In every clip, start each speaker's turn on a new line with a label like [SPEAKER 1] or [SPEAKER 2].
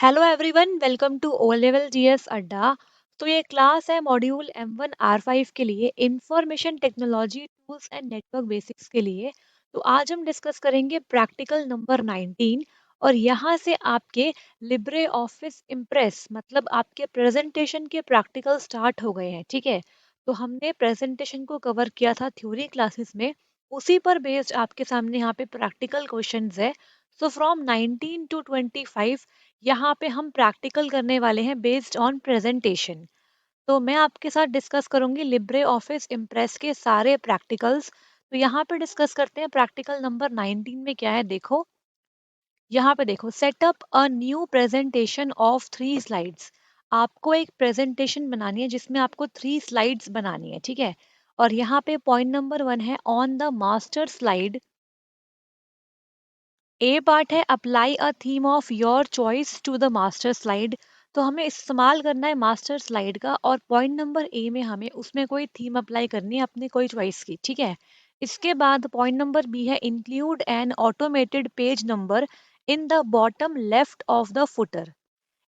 [SPEAKER 1] Hello everyone, welcome to O level GS Adda. तो ये class है मॉड्यूल M1R5 के लिए information technology tools and network basics के लिए। तो आज हम डिस्कस करेंगे प्रैक्टिकल नंबर 19 और यहाँ से आपके लिब्रे ऑफिस इम्प्रेस मतलब आपके प्रेजेंटेशन के प्रैक्टिकल स्टार्ट हो गए हैं। ठीक है, तो हमने प्रेजेंटेशन को कवर किया था थ्योरी क्लासेस में, उसी पर बेस्ड आपके सामने यहाँ पे प्रैक्टिकल क्वेश्चंस है। सो फ्रॉम 19 टू 25 यहाँ पे हम प्रैक्टिकल करने वाले हैं बेस्ड ऑन प्रेजेंटेशन। तो मैं आपके साथ डिस्कस करूंगी लिब्रे ऑफिस इम्प्रेस के सारे प्रैक्टिकल्स। तो यहाँ पे डिस्कस करते हैं प्रैक्टिकल नंबर 19 में क्या है। देखो यहाँ पे, देखो setup a new presentation of 3 slides. आपको एक प्रेजेंटेशन बनानी है जिसमें आपको 3 स्लाइड्स बनानी है। ठीक है, और यहाँ पे पॉइंट नंबर 1 है on the master slide. A part है apply a theme of your choice to the master slide. तो हमें इस्तेमाल करना है मास्टर स्लाइड का, और पॉइंट नंबर ए में हमें उसमें कोई थीम अप्लाई करनी है अपने कोई चॉइस की। ठीक है, इसके बाद पॉइंट नंबर बी है include an automated page number in the bottom left of the footer.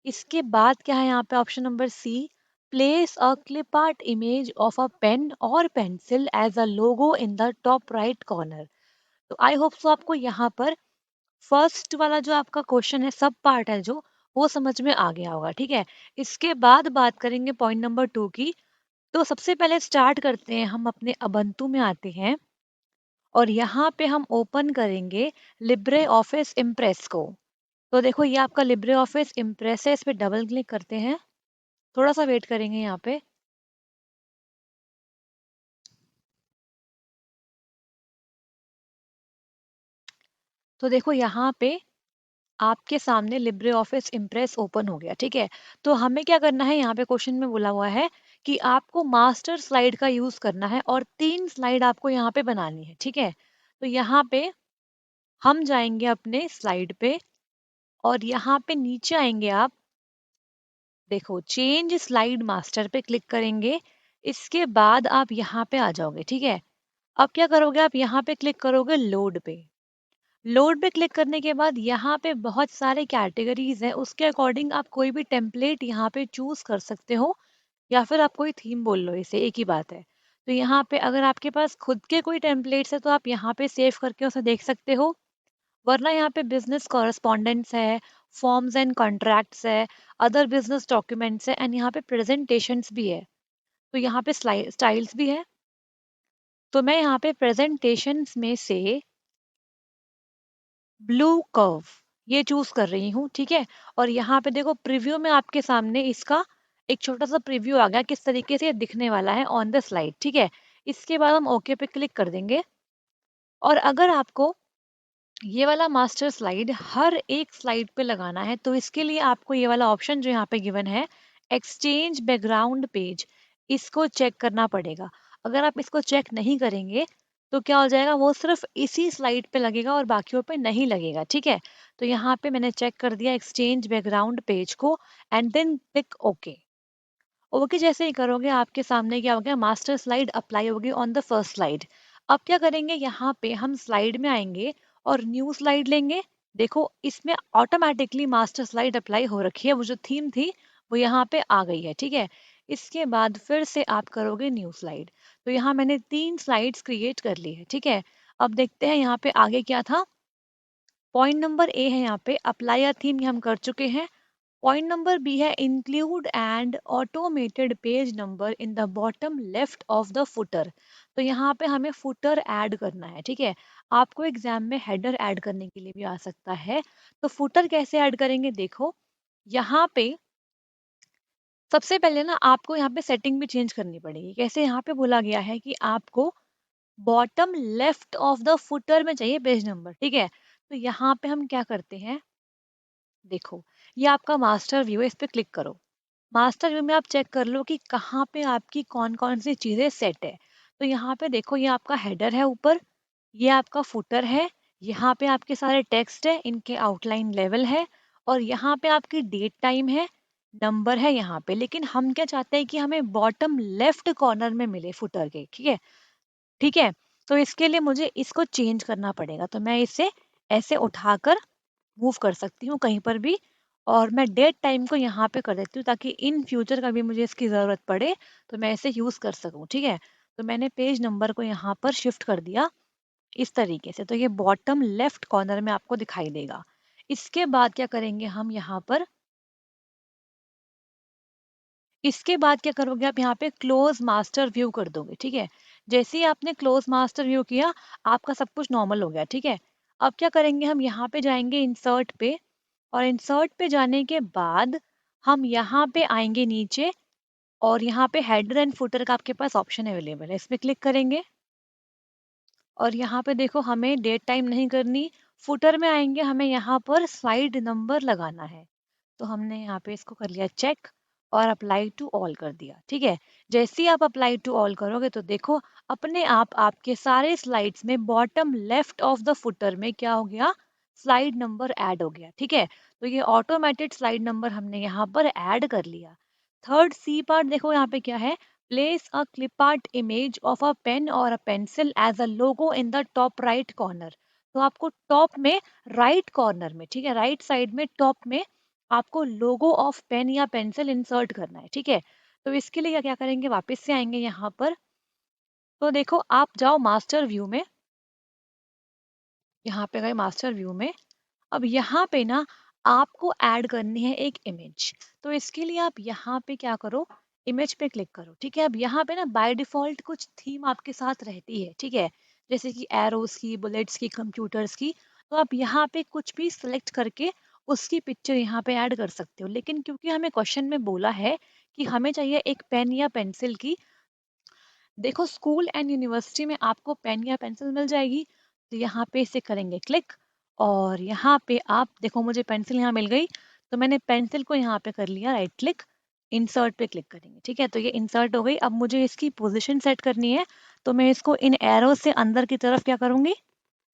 [SPEAKER 1] इसके बाद क्या है यहाँ पे option number C, place a clip art image of a pen और pencil as a logo in the top right corner. तो I hope so आपको यहाँ पर फर्स्ट वाला जो आपका क्वेश्चन है, सब पार्ट है जो, वो समझ में आ गया होगा। ठीक है, इसके बाद बात करेंगे पॉइंट नंबर 2 की। तो सबसे पहले स्टार्ट करते हैं, हम अपने अबंतु में आते हैं और यहाँ पे हम ओपन करेंगे लिब्रे ऑफिस इम्प्रेस को। तो देखो ये आपका लिब्रे ऑफिस इम्प्रेस है, इस पे डबल क्लिक करते हैं, थोड़ा सा वेट करेंगे यहाँ पे। तो देखो यहाँ पे आपके सामने लिब्रे ऑफिस इम्प्रेस ओपन हो गया। ठीक है, तो हमें क्या करना है, यहाँ पे क्वेश्चन में बोला हुआ है कि आपको मास्टर स्लाइड का यूज करना है और 3 स्लाइड आपको यहाँ पे बनानी है। ठीक है, तो यहाँ पे हम जाएंगे अपने स्लाइड पे और यहाँ पे नीचे आएंगे आप, देखो चेंज स्लाइड मास्टर पे क्लिक करेंगे। इसके बाद आप यहाँ पे आ जाओगे। ठीक है, अब क्या करोगे, आप यहाँ पे क्लिक करोगे लोड पे। लोड पे क्लिक करने के बाद यहाँ पे बहुत सारे कैटेगरीज हैं, उसके अकॉर्डिंग आप कोई भी टेम्पलेट यहाँ पे चूज कर सकते हो, या फिर आप कोई थीम बोल लो, इसे एक ही बात है। तो यहाँ पे अगर आपके पास खुद के कोई टेम्पलेट्स है तो आप यहाँ पे सेव करके उसे देख सकते हो, वरना यहाँ पे बिजनेस कॉरेस्पॉन्डेंट्स है, फॉर्म्स एंड कॉन्ट्रैक्ट्स है, अदर बिजनेस डॉक्यूमेंट्स है, एंड यहाँ पे प्रेजेंटेशंस भी है। तो यहाँ पे स्टाइल्स भी है। तो मैं यहाँ पे प्रेजेंटेशंस में से ब्लू कर्व ये चूज कर रही हूँ। ठीक है, और यहाँ पे देखो प्रीव्यू में आपके सामने इसका एक छोटा सा प्रीव्यू आ गया किस तरीके से ये दिखने वाला है ऑन द स्लाइड। ठीक है, इसके बाद हम ओके पे क्लिक कर देंगे। और अगर आपको ये वाला मास्टर स्लाइड हर एक स्लाइड पे लगाना है तो इसके लिए आपको ये वाला ऑप्शन जो यहाँ पे गिवन है, एक्सचेंज बैकग्राउंड पेज, इसको चेक करना पड़ेगा। अगर आप इसको चेक नहीं करेंगे तो क्या हो जाएगा, वो सिर्फ इसी स्लाइड पे लगेगा और बाकियों पे नहीं लगेगा। ठीक है, तो यहाँ पे मैंने चेक कर दिया एक्सचेंज बैकग्राउंड पेज को, and then click okay. Okay जैसे ही करोगे आपके सामने क्या हो गया, मास्टर स्लाइड अप्लाई होगी ऑन द फर्स्ट स्लाइड। अब क्या करेंगे, यहाँ पे हम स्लाइड में आएंगे और न्यू स्लाइड लेंगे। देखो इसमें ऑटोमेटिकली मास्टर स्लाइड अप्लाई हो रखी है, वो जो थीम थी वो यहाँ पे आ गई है। ठीक है, इसके बाद फिर से आप करोगे न्यू स्लाइड। तो यहाँ मैंने 3 स्लाइड्स क्रिएट कर ली है। ठीक है, अब देखते हैं यहाँ पे आगे क्या था। पॉइंट नंबर ए है यहाँ पे अप्लाई अ थीम, हम कर चुके हैं। पॉइंट नंबर बी है include and automated page number in the bottom left of the footer. तो यहाँ पे हमें फुटर ऐड करना है। ठीक है, आपको एग्जाम में हेडर ऐड करने के लिए भी आ सकता है। तो फुटर कैसे ऐड करेंगे, देखो यहाँ पे सबसे पहले ना आपको यहाँ पे सेटिंग भी चेंज करनी पड़ेगी। कैसे, यहाँ पे बोला गया है कि आपको bottom left of the footer में चाहिए पेज नंबर। ठीक है, तो यहाँ पे हम क्या करते हैं, देखो ये आपका मास्टर व्यू है, इस पे क्लिक करो। मास्टर व्यू में आप चेक कर लो कि कहाँ पे आपकी कौन कौन सी चीज़ें सेट है। तो यहाँ पे देखो ये आपका हेडर है ऊपर, ये आपका फुटर है, यहाँ पे आपके सारे टेक्स्ट है, इनके आउटलाइन लेवल है, और यहाँ पे आपकी डेट टाइम है, नंबर है यहाँ पे। लेकिन हम क्या चाहते हैं कि हमें बॉटम लेफ्ट कॉर्नर में मिले फुटर के। ठीक है, ठीक है, तो इसके लिए मुझे इसको चेंज करना पड़ेगा। तो मैं इसे ऐसे उठाकर मूव कर सकती हूँ कहीं पर भी, और मैं डेट टाइम को यहाँ पे कर देती हूँ ताकि इन फ्यूचर कभी मुझे इसकी ज़रूरत पड़े तो मैं इसे यूज़ कर सकूँ, ठीक है। तो मैंने पेज नंबर को यहाँ पर शिफ्ट कर दिया इस तरीके से, तो ये बॉटम लेफ्ट कॉर्नर में आपको दिखाई देगा। इसके बाद क्या करेंगे हम यहाँ पर, इसके बाद क्या करोगे आप यहाँ पे क्लोज मास्टर व्यू कर दोगे, ठीक है। जैसे ही आपने क्लोज मास्टर व्यू किया, आपका सब कुछ नॉर्मल हो गया, ठीक है। अब क्या करेंगे, हम यहाँ पे जाएंगे इंसर्ट पे, और इंसर्ट पे जाने के बाद हम यहाँ पे आएंगे नीचे, और यहाँ पे हेडर एंड फुटर का आपके पास ऑप्शन अवेलेबल है, इस पे क्लिक करेंगे। और यहाँ पे देखो हमें डेट टाइम नहीं करनी, फुटर में आएंगे, हमें यहाँ पर स्लाइड नंबर लगाना है। तो हमने यहाँ पे इसको कर लिया चेक और अप्लाई टू ऑल कर दिया, ठीक है। जैसे ही आप अप्लाई टू ऑल करोगे तो देखो अपने आप आपके सारे स्लाइड्स में bottom left of the footer में क्या हो गया, स्लाइड नंबर ऐड हो गया, ठीक है। तो ये ऑटोमेटेड स्लाइड नंबर हमने यहाँ पर ऐड कर लिया। थर्ड सी पार्ट देखो यहाँ पे क्या है, place a clip art image of a pen और a pencil as a logo in the top right corner. तो आपको टॉप में राइट कॉर्नर में, ठीक है, राइट साइड में टॉप में आपको लोगो ऑफ पेन या पेंसिल इंसर्ट करना है, ठीक है। तो इसके लिए क्या करेंगे, वापस से आएंगे यहाँ पर, तो देखो आप जाओ मास्टर व्यू में, यहाँ पे गए मास्टर व्यू में। अब यहाँ पे ना आपको ऐड करनी है एक इमेज। तो इसके लिए आप यहाँ पे क्या करो, इमेज पे क्लिक करो, ठीक है। अब यहाँ पे ना बाय डिफॉल्ट कुछ थीम आपके साथ रहती है, ठीक है, जैसे कि एरोस की, बुलेट्स की, कंप्यूटर्स की। तो आप यहाँ पे कुछ भी सिलेक्ट करके उसकी पिक्चर यहाँ पे ऐड कर सकते हो, लेकिन क्योंकि हमें क्वेश्चन में बोला है कि हमें चाहिए एक पेन या पेंसिल की, देखो स्कूल एंड यूनिवर्सिटी में आपको पेन या पेंसिल मिल जाएगी। तो यहाँ पे इसे करेंगे क्लिक, और यहाँ पे आप देखो मुझे पेंसिल यहाँ मिल गई, तो मैंने पेंसिल को यहाँ पे कर लिया राइट क्लिक, इंसर्ट पे क्लिक करेंगे, ठीक है। तो ये इंसर्ट हो गई। अब मुझे इसकी पोजीशन सेट करनी है, तो मैं इसको इन एरो से अंदर की तरफ क्या करूँगी,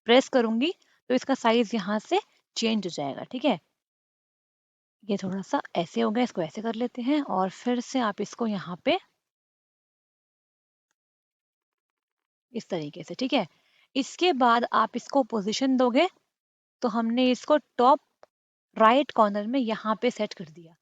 [SPEAKER 1] प्रेस करूँगी, तो इसका साइज यहाँ से चेंज हो जाएगा, ठीक है। ये थोड़ा सा ऐसे हो गया, इसको ऐसे कर लेते हैं, और फिर से आप इसको यहाँ पे इस तरीके से, ठीक है। इसके बाद आप इसको पोजीशन दोगे, तो हमने इसको टॉप राइट कॉर्नर में यहाँ पे सेट कर दिया,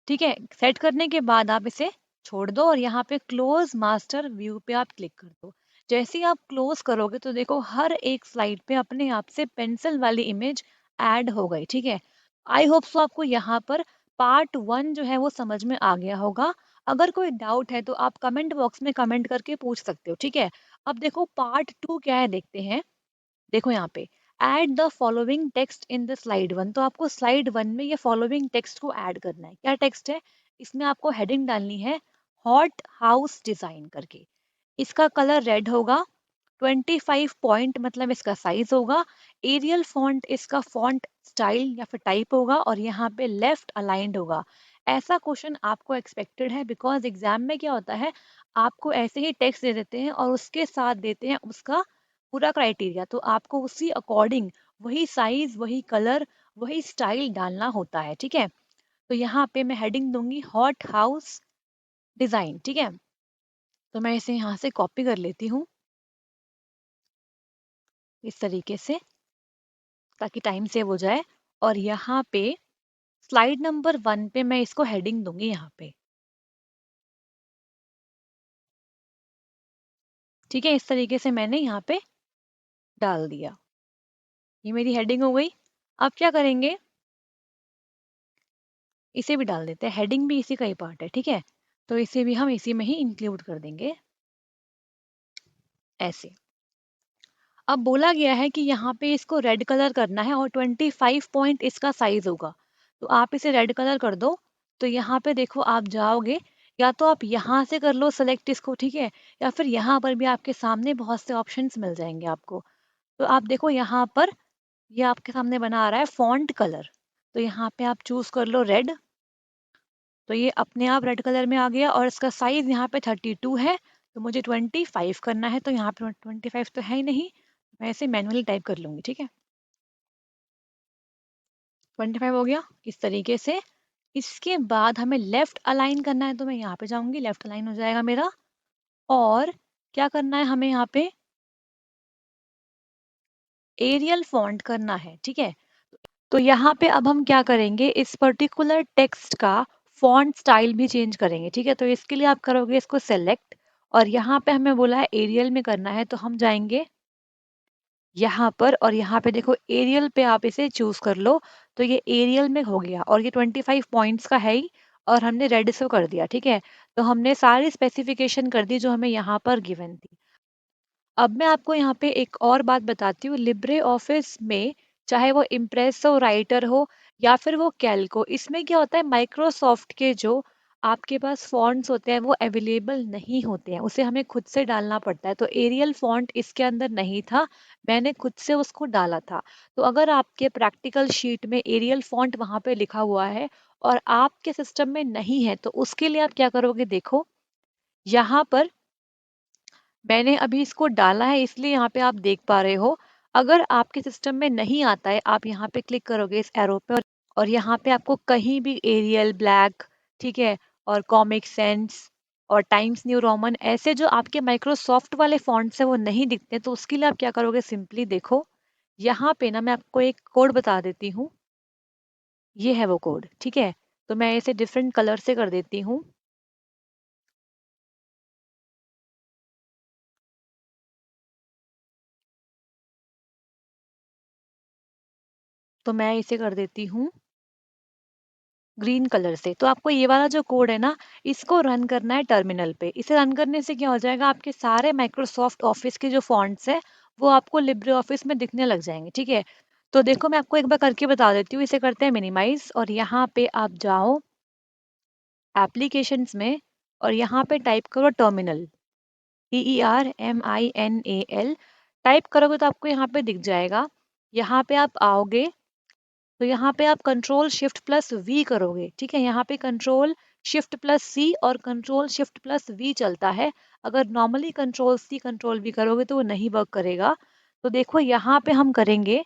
[SPEAKER 1] ठीक है। सेट करने के बाद आप इसे छोड़ दो और यहाँ पे क्लोज मास्टर व्यू पे आप क्लिक कर दो। जैसे ही आप क्लोज करोगे तो देखो हर एक स्लाइड पे अपने आप से पेंसिल वाली इमेज ऐड हो गई, ठीक है। आई होप सो आपको यहाँ पर पार्ट 1 जो है वो समझ में आ गया होगा। अगर कोई डाउट है तो आप कमेंट बॉक्स में कमेंट करके पूछ सकते हो, ठीक है। अब देखो पार्ट 2 क्या है, देखते हैं। देखो यहाँ पे add the following text in the slide 1, तो आपको स्लाइड 1 में ये फॉलोइंग टेक्स्ट को ऐड करना है। क्या टेक्स्ट है, इसमें आपको हेडिंग डालनी है हॉट हाउस डिजाइन करके। इसका कलर रेड होगा, 25 पॉइंट मतलब इसका साइज होगा, एरियल फॉन्ट इसका फॉन्ट स्टाइल या फिर टाइप होगा, और यहाँ पे लेफ्ट अलाइंड होगा। ऐसा क्वेश्चन आपको एक्सपेक्टेड है, बिकॉज एग्जाम में क्या होता है, आपको ऐसे ही टेक्स्ट दे देते हैं और उसके साथ देते हैं उसका पूरा क्राइटेरिया, तो आपको उसी अकॉर्डिंग वही साइज, वही कलर, वही स्टाइल डालना होता है, ठीक है। तो यहाँ पे मैं हेडिंग दूंगी हॉट हाउस डिजाइन, ठीक है। तो मैं इसे यहाँ से कॉपी कर लेती हूँ इस तरीके से, ताकि टाइम सेव हो जाए। और यहाँ पे स्लाइड नंबर 1 पे मैं इसको हेडिंग दूंगी यहाँ पे, ठीक है। इस तरीके से मैंने यहाँ पे डाल दिया, ये मेरी हेडिंग हो गई। अब क्या करेंगे, इसे भी डाल देते हैं, हेडिंग भी इसी का ही पार्ट है, ठीक है। तो इसे भी हम इसी में ही इंक्लूड कर देंगे ऐसे। अब बोला गया है कि यहाँ पे इसको रेड कलर करना है और 25 पॉइंट इसका साइज होगा, तो आप इसे रेड कलर कर दो। तो यहाँ पे देखो आप जाओगे, या तो आप यहाँ से कर लो सेलेक्ट इसको, ठीक है, या फिर यहाँ पर भी आपके सामने बहुत से ऑप्शंस मिल जाएंगे आपको। तो आप देखो यहाँ पर ये आपके सामने बना आ रहा है फॉन्ट कलर, तो यहाँ पे आप चूज कर लो रेड। तो ये अपने आप रेड कलर में आ गया, और इसका साइज यहाँ पे 32 है, तो मुझे 25 करना है, तो यहाँ पे 25 तो है ही नहीं, मैं इसे मैनुअली टाइप कर लूंगी, ठीक है। 25 हो गया इस तरीके से। इसके बाद हमें लेफ्ट अलाइन करना है, तो मैं यहाँ पे जाऊंगी, लेफ्ट अलाइन हो जाएगा मेरा। और क्या करना है, हमें यहाँ पे एरियल फॉन्ट करना है, ठीक है। तो यहाँ पे अब हम क्या करेंगे, इस पर्टिकुलर टेक्स्ट का फॉन्ट स्टाइल भी चेंज करेंगे, ठीक है। तो इसके लिए आप करोगे इसको सेलेक्ट, और यहाँ पे हमें बोला है एरियल में करना है, तो हम जाएंगे यहाँ पर, और यहाँ पे देखो एरियल पे आप इसे चूज कर लो। तो ये एरियल में हो गया, और ये 25 पॉइंट्स का है ही, और हमने रेड से कर दिया, ठीक है। तो हमने सारी स्पेसिफिकेशन कर दी जो हमें यहाँ पर गिवन थी। अब मैं आपको यहाँ पे एक और बात बताती हूँ, लिब्रे ऑफिस में चाहे वो इम्प्रेस हो, राइटर हो, या फिर वो कैल्क हो, इसमें क्या होता है, माइक्रोसॉफ्ट के जो आपके पास फॉन्ट्स होते हैं वो अवेलेबल नहीं होते हैं, उसे हमें खुद से डालना पड़ता है। तो एरियल फॉन्ट इसके अंदर नहीं था, मैंने खुद से उसको डाला था। तो अगर आपके प्रैक्टिकल शीट में एरियल फॉन्ट वहां पे लिखा हुआ है और आपके सिस्टम में नहीं है, तो उसके लिए आप क्या करोगे, देखो यहाँ पर मैंने अभी इसको डाला है, इसलिए यहाँ पे आप देख पा रहे हो। अगर आपके सिस्टम में नहीं आता है, आप यहाँ पे क्लिक करोगे इस एरो पे, और यहाँ पे आपको कहीं भी एरियल ब्लैक, ठीक है, और कॉमिक सेंस और टाइम्स न्यू रोमन, ऐसे जो आपके माइक्रोसॉफ्ट वाले फॉन्ट्स है वो नहीं दिखते, तो उसके लिए आप क्या करोगे, सिंपली देखो यहाँ पे ना मैं आपको एक कोड बता देती हूँ। ये है वो कोड, ठीक है। तो मैं इसे डिफरेंट कलर से कर देती हूँ। तो मैं इसे कर देती हूँ ग्रीन कलर से। तो आपको ये वाला जो कोड है ना, इसको रन करना है टर्मिनल पे। इसे रन करने से क्या हो जाएगा, आपके सारे माइक्रोसॉफ्ट ऑफिस के जो फॉन्ट्स है वो आपको लिब्रे ऑफिस में दिखने लग जाएंगे, ठीक है। तो देखो मैं आपको एक बार करके बता देती हूँ। इसे करते हैं मिनिमाइज, और यहाँ पे आप जाओ एप्लीकेशंस में, और यहाँ पे टाइप करो टर्मिनल, TERMINAL। टाइप करोगे तो आपको यहाँ पे दिख जाएगा। यहाँ पे आप आओगे, तो यहाँ पे आप कंट्रोल शिफ्ट प्लस वी करोगे, ठीक है। यहाँ पे कंट्रोल शिफ्ट प्लस सी और कंट्रोल शिफ्ट प्लस वी चलता है। अगर normally control C control V करोगे तो वो नहीं वर्क करेगा। तो देखो यहाँ पे हम करेंगे,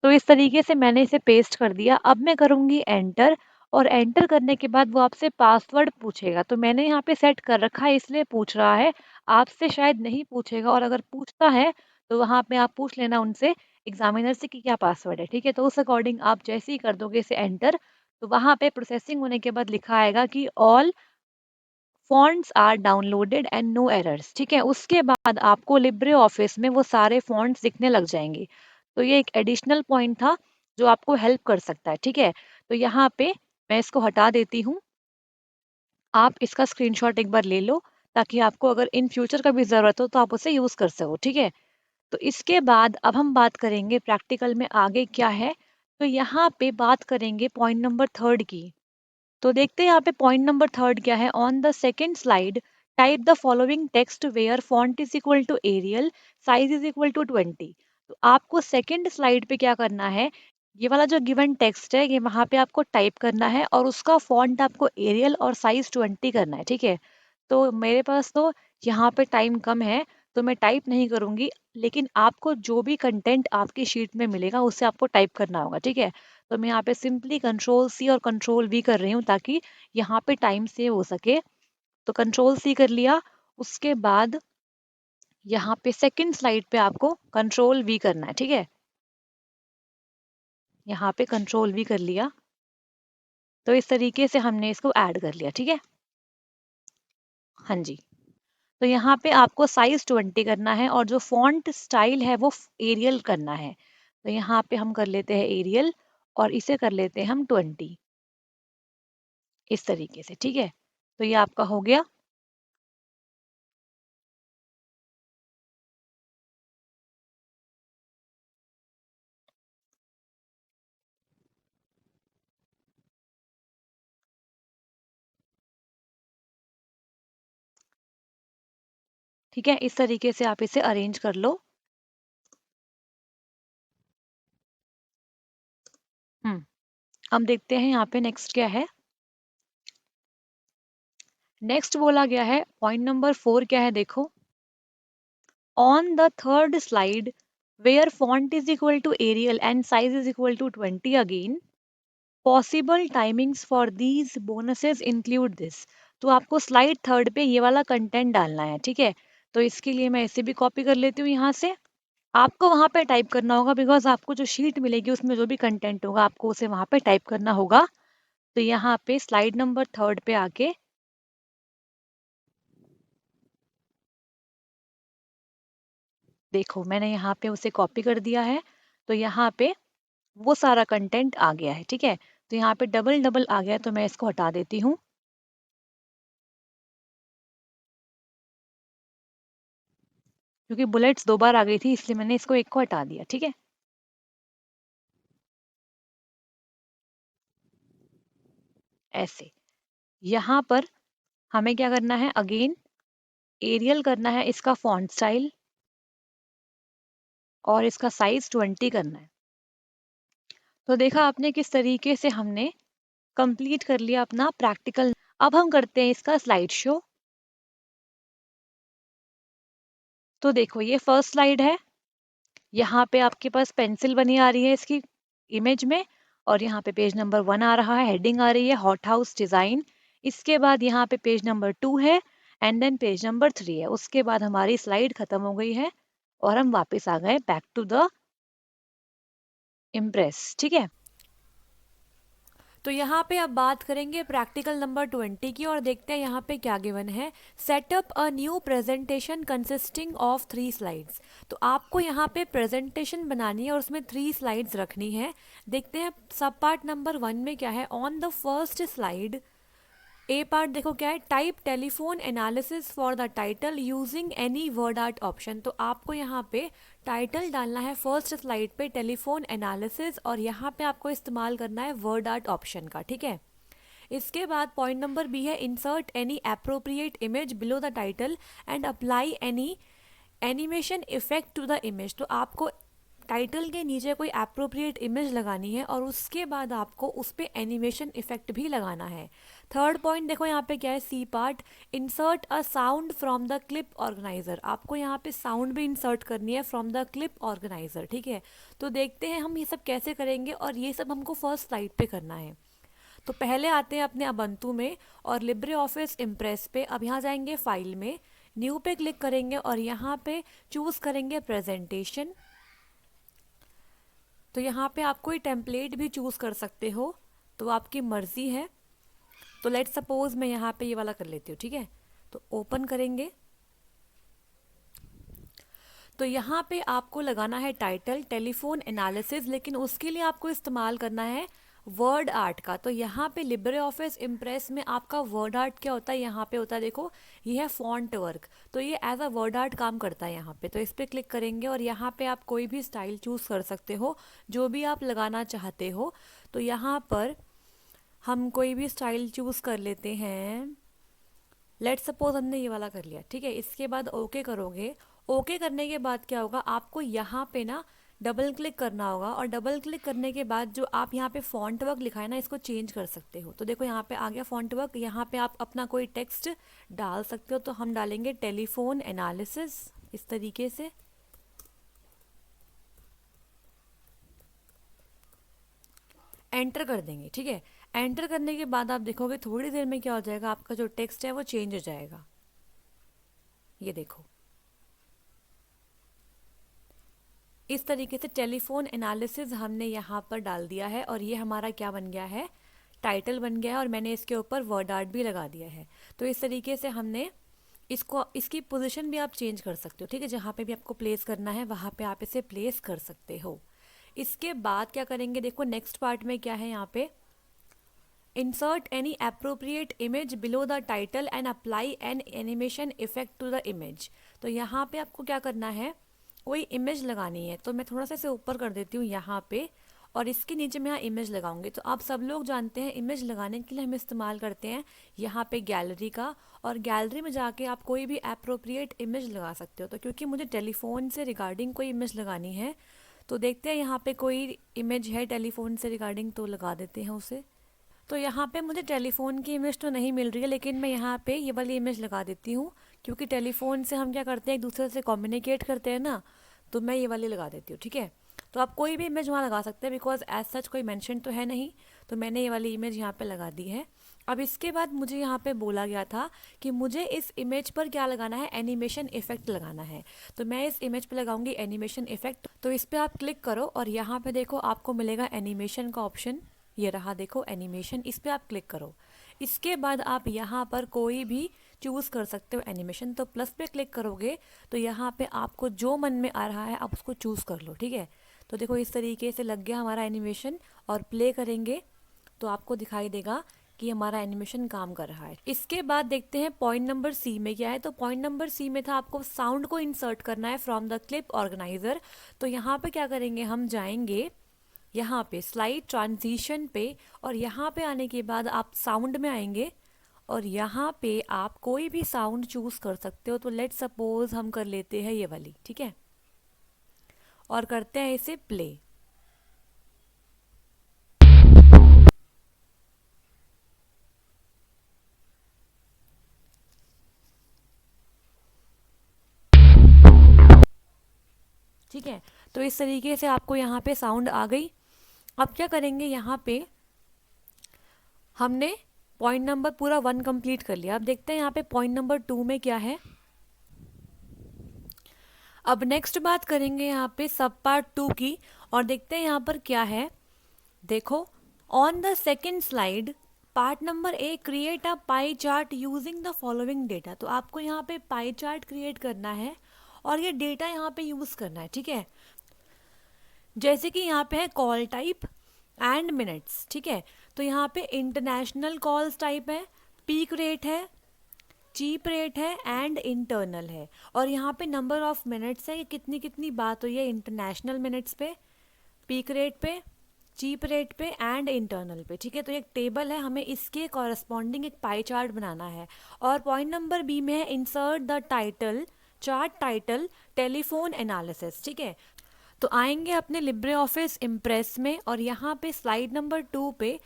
[SPEAKER 1] तो इस तरीके से मैंने इसे पेस्ट कर दिया। अब मैं करूंगी एंटर, और एंटर करने के बाद वो आपसे पासवर्ड पूछेगा। तो मैंने यहाँ पे सेट कर रखा है इसलिए पूछ रहा है, आपसे शायद नहीं पूछेगा, और अगर पूछता है तो वहाँ पे आप पूछ लेना उनसे, एग्जामिनर से, कि क्या पासवर्ड है, ठीक है। तो उस अकॉर्डिंग आप जैसे ही कर दोगे इसे एंटर, तो वहाँ पे प्रोसेसिंग होने के बाद लिखा आएगा कि all fonts are downloaded and no errors, ठीक है। उसके बाद आपको लिब्रे ऑफिस में वो सारे फॉन्ट्स दिखने लग जाएंगे। तो ये एक एडिशनल पॉइंट था जो आपको हेल्प कर सकता है, ठीक है। तो यहाँ पे मैं इसको हटा देती हूँ। आप इसका स्क्रीनशॉट एक बार ले लो, ताकि आपको अगर इन फ्यूचर कभी ज़रूरत हो तो आप उसे यूज़ कर सको, ठीक है। तो इसके बाद अब हम बात करेंगे प्रैक्टिकल में आगे क्या है। तो यहाँ पे बात करेंगे पॉइंट नंबर थर्ड की। तो देखते हैं यहाँ पे पॉइंट नंबर थर्ड क्या है। On the second slide type the following text where font is equal to Arial, size is equal to 20। तो आपको सेकेंड स्लाइड पे क्या करना है, ये वाला जो गिवन टेक्स्ट है ये वहां पे आपको टाइप करना है, और उसका फॉन्ट आपको एरियल और साइज 20 करना है, ठीक है। तो मेरे पास तो यहाँ पे टाइम कम है, तो मैं टाइप नहीं करूंगी, लेकिन आपको जो भी कंटेंट आपकी शीट में मिलेगा उसे आपको टाइप करना होगा, ठीक है। तो मैं यहाँ पे सिंपली कंट्रोल सी और कंट्रोल वी कर रही हूँ, ताकि यहाँ पे टाइम सेव हो सके। तो कंट्रोल सी कर लिया, उसके बाद यहाँ पे सेकंड स्लाइड पे आपको कंट्रोल वी करना है, ठीक है। यहाँ पे कंट्रोल वी कर लिया। तो इस तरीके से हमने इसको ऐड कर लिया, ठीक है। हाँ जी। तो यहाँ पे आपको साइज 20 करना है, और जो फॉन्ट स्टाइल है वो एरियल करना है। तो यहाँ पे हम कर लेते हैं एरियल, और इसे कर लेते हैं हम 20, इस तरीके से, ठीक है। तो ये आपका हो गया। ठीक है, इस तरीके से आप इसे अरेंज कर लो। हम्म। हम देखते हैं यहाँ पे नेक्स्ट क्या है। नेक्स्ट बोला गया है पॉइंट नंबर 4 क्या है, देखो। On the third slide where font is equal to Arial and size is equal to 20 again, possible timings for these bonuses include this. तो आपको स्लाइड थर्ड पे ये वाला कंटेंट डालना है, ठीक है। तो इसके लिए मैं इसे भी कॉपी कर लेती हूँ यहाँ से। आपको वहाँ पे टाइप करना होगा, बिकॉज़ आपको जो शीट मिलेगी उसमें जो भी कंटेंट होगा आपको उसे वहाँ पे टाइप करना होगा। तो यहाँ पे स्लाइड नंबर 3 पे आके देखो मैंने यहाँ पे उसे कॉपी कर दिया है। तो यहाँ पे वो सारा कंटेंट आ गया है, ठीक है। तो यहाँ पे डबल डबल आ गया, तो मैं इसको हटा देती हूँ। क्योंकि बुलेट्स 2 बार आ गई थी, इसलिए मैंने इसको एक को हटा दिया, ठीक है। ऐसे यहाँ पर हमें क्या करना है, अगेन एरियल करना है इसका फॉन्ट स्टाइल, और इसका साइज 20 करना है। तो देखा आपने किस तरीके से हमने कंप्लीट कर लिया अपना प्रैक्टिकल। अब हम करते हैं इसका स्लाइड शो। तो देखो ये फर्स्ट स्लाइड है। यहाँ पे आपके पास पेंसिल बनी आ रही है इसकी इमेज में, और यहाँ पे पेज नंबर 1 आ रहा है, हेडिंग आ रही है हॉट हाउस डिजाइन। इसके बाद यहाँ पे पेज नंबर 2 है, एंड देन पेज नंबर 3 है। उसके बाद हमारी स्लाइड खत्म हो गई है और हम वापस आ गए बैक टू द इम्प्रेस, ठीक है।
[SPEAKER 2] तो यहाँ पे अब बात करेंगे प्रैक्टिकल नंबर 20 की और देखते हैं यहाँ पे क्या गिवन है। Setup a new presentation consisting of 3 slides. तो आपको यहाँ पे प्रेजेंटेशन बनानी है और उसमें 3 स्लाइड्स रखनी है। देखते हैं सब पार्ट नंबर 1 में क्या है। On the first slide A part देखो क्या है, type telephone analysis for the title using any word art option. तो आपको यहाँ पे टाइटल डालना है फर्स्ट स्लाइड पे टेलीफोन एनालिसिस, और यहाँ पे आपको इस्तेमाल करना है वर्ड आर्ट ऑप्शन का, ठीक है। इसके बाद पॉइंट नंबर बी है, insert any appropriate image below the title and apply any animation effect to the image. तो आपको टाइटल के नीचे कोई अप्रोप्रिएट इमेज लगानी है और उसके बाद आपको उस पर एनिमेशन इफेक्ट भी लगाना है। थर्ड पॉइंट देखो यहाँ पे क्या है, C part, insert a sound from the clip organiser. आपको यहाँ पे साउंड भी इंसर्ट करनी है फ्रॉम द क्लिप ऑर्गेनाइजर, ठीक है। तो देखते हैं हम ये सब कैसे करेंगे, और ये सब हमको फर्स्ट स्लाइड पे करना है। तो पहले आते हैं अपने अबंतु में और लिब्रे ऑफिस इम्प्रेस पे। अब यहाँ जाएंगे फाइल में, न्यू पे क्लिक करेंगे और यहाँ पे चूज करेंगे प्रेजेंटेशन। तो यहाँ पे आप कोई टेम्पलेट भी चूज कर सकते हो, तो आपकी मर्जी है। तो लेट सपोज मैं यहाँ पे ये वाला कर लेती हूँ, ठीक है। तो ओपन करेंगे। तो यहाँ पे आपको लगाना है टाइटल टेलीफोन एनालिसिस, लेकिन उसके लिए आपको इस्तेमाल करना है वर्ड आर्ट का। तो यहाँ पे लिब्रे ऑफिस इम्प्रेस में आपका वर्ड आर्ट क्या होता है, यहाँ पे होता है देखो, ये है फॉन्ट वर्क। तो ये एज अ वर्ड आर्ट काम करता है यहाँ पे। तो इस पर क्लिक करेंगे और यहाँ पे आप कोई भी स्टाइल चूज कर सकते हो जो भी आप लगाना चाहते हो। तो यहाँ पर हम कोई भी स्टाइल चूज कर लेते हैं। लेट सपोज हमने ये वाला कर लिया, ठीक है। इसके बाद ओके करोगे। ओके करने के बाद क्या होगा, आपको यहाँ पे ना डबल क्लिक करना होगा, और डबल क्लिक करने के बाद जो आप यहाँ पे फॉन्ट वर्क लिखा है ना, इसको चेंज कर सकते हो। तो देखो यहाँ पे आ गया फॉन्ट वर्क। यहाँ पे आप अपना कोई टेक्स्ट डाल सकते हो। तो हम डालेंगे टेलीफोन एनालिसिस इस तरीके से, एंटर कर देंगे, ठीक है। एंटर करने के बाद आप देखोगे थोड़ी देर में क्या हो जाएगा, आपका जो टेक्स्ट है वो चेंज हो जाएगा। ये देखो इस तरीके से टेलीफोन एनालिसिस हमने यहाँ पर डाल दिया है, और ये हमारा क्या बन गया है, टाइटल बन गया है। और मैंने इसके ऊपर वर्ड आर्ट भी लगा दिया है। तो इस तरीके से हमने इसको, इसकी पोजीशन भी आप चेंज कर सकते हो, ठीक है। जहाँ पे भी आपको प्लेस करना है वहाँ पे आप इसे प्लेस कर सकते हो। इसके बाद क्या करेंगे, देखो नेक्स्ट पार्ट में क्या है, यहाँ पे insert any appropriate image below the title and apply an animation effect to the image. तो यहाँ पे आपको क्या करना है, कोई इमेज लगानी है। तो मैं थोड़ा सा इसे ऊपर कर देती हूँ यहाँ पे, और इसके नीचे मैं यहाँ इमेज लगाऊंगी। तो आप सब लोग जानते हैं इमेज लगाने के लिए हम इस्तेमाल करते हैं यहाँ पे गैलरी का, और गैलरी में जाके आप कोई भी अप्रोप्रिएट इमेज लगा सकते हो। तो क्योंकि मुझे टेलीफोन से रिगार्डिंग कोई इमेज लगानी है, तो देखते हैं यहाँ पे कोई इमेज है टेलीफोन से रिगार्डिंग, तो लगा देते हैं उसे। तो यहाँ पे मुझे टेलीफोन की इमेज तो नहीं मिल रही है, लेकिन मैं यहाँ पे ये वाली इमेज लगा देती हूँ। क्योंकि टेलीफोन से हम क्या करते हैं, एक दूसरे से कम्युनिकेट करते हैं ना, तो मैं ये वाली लगा देती हूँ, ठीक है। तो आप कोई भी इमेज वहाँ लगा सकते हैं, बिकॉज एज सच कोई मेंशन तो है नहीं, तो मैंने ये वाली इमेज यहाँ पे लगा दी है। अब इसके बाद मुझे यहाँ पे बोला गया था कि मुझे इस इमेज पर क्या लगाना है, एनिमेशन इफेक्ट लगाना है। तो मैं इस इमेज पे लगाऊंगी एनिमेशन इफेक्ट। तो इस पर आप क्लिक करो और यहाँ पे देखो आपको मिलेगा एनिमेशन का ऑप्शन, ये रहा देखो एनिमेशन, इस पर आप क्लिक करो। इसके बाद आप यहाँ पर कोई भी चूज़ कर सकते हो एनिमेशन। तो प्लस पे क्लिक करोगे तो यहाँ पे आपको जो मन में आ रहा है आप उसको चूज़ कर लो, ठीक है। तो देखो इस तरीके से लग गया हमारा एनिमेशन, और प्ले करेंगे तो आपको दिखाई देगा कि हमारा एनिमेशन काम कर रहा है। इसके बाद देखते हैं पॉइंट नंबर सी में क्या है। तो पॉइंट नंबर सी में था आपको साउंड को इंसर्ट करना है फ्रॉम द क्लिप ऑर्गेनाइजर। तो यहाँ पे क्या करेंगे, हम जाएंगे यहाँ पे स्लाइड ट्रांजिशन पे, और यहाँ पे आने के बाद आप साउंड में आएंगे और यहाँ पे आप कोई भी साउंड चूज कर सकते हो। तो लेट सपोज हम कर लेते हैं ये वाली, ठीक है, और करते हैं इसे प्ले। ठीक है, तो इस तरीके से आपको यहाँ पे साउंड आ गई। अब क्या करेंगे, यहाँ पे हमने पॉइंट नंबर पूरा 1 कंप्लीट कर लिया। अब देखते हैं यहाँ पे पॉइंट नंबर 2 में क्या है। अब नेक्स्ट बात करेंगे यहाँ पे सब पार्ट 2 की, और देखते हैं यहाँ पर क्या है। देखो, on the second slide part number A create a pie chart using the following data. तो आपको यहाँ पे पाई चार्ट क्रिएट करना है और ये डेटा यहाँ पे यूज करना है, ठीक है। जैसे कि यहाँ पे है कॉल टाइप एंड मिनट्स, ठीक है। तो यहाँ पे इंटरनेशनल कॉल्स टाइप है, पीक रेट है, चीप रेट है एंड इंटरनल है, और यहाँ पे नंबर ऑफ मिनट्स है कि कितनी कितनी बात हुई है इंटरनेशनल मिनट्स पे, पीक रेट पे, चीप रेट पे एंड इंटरनल पे, ठीक है। तो एक टेबल है, हमें इसके कॉरस्पॉन्डिंग एक पाई चार्ट बनाना है। और पॉइंट नंबर बी में है insert the title, chart title telephone analysis, ठीक है। तो आएंगे अपने लिब्रे ऑफिस इम्प्रेस में, और यहाँ पे स्लाइड नंबर 2 पे,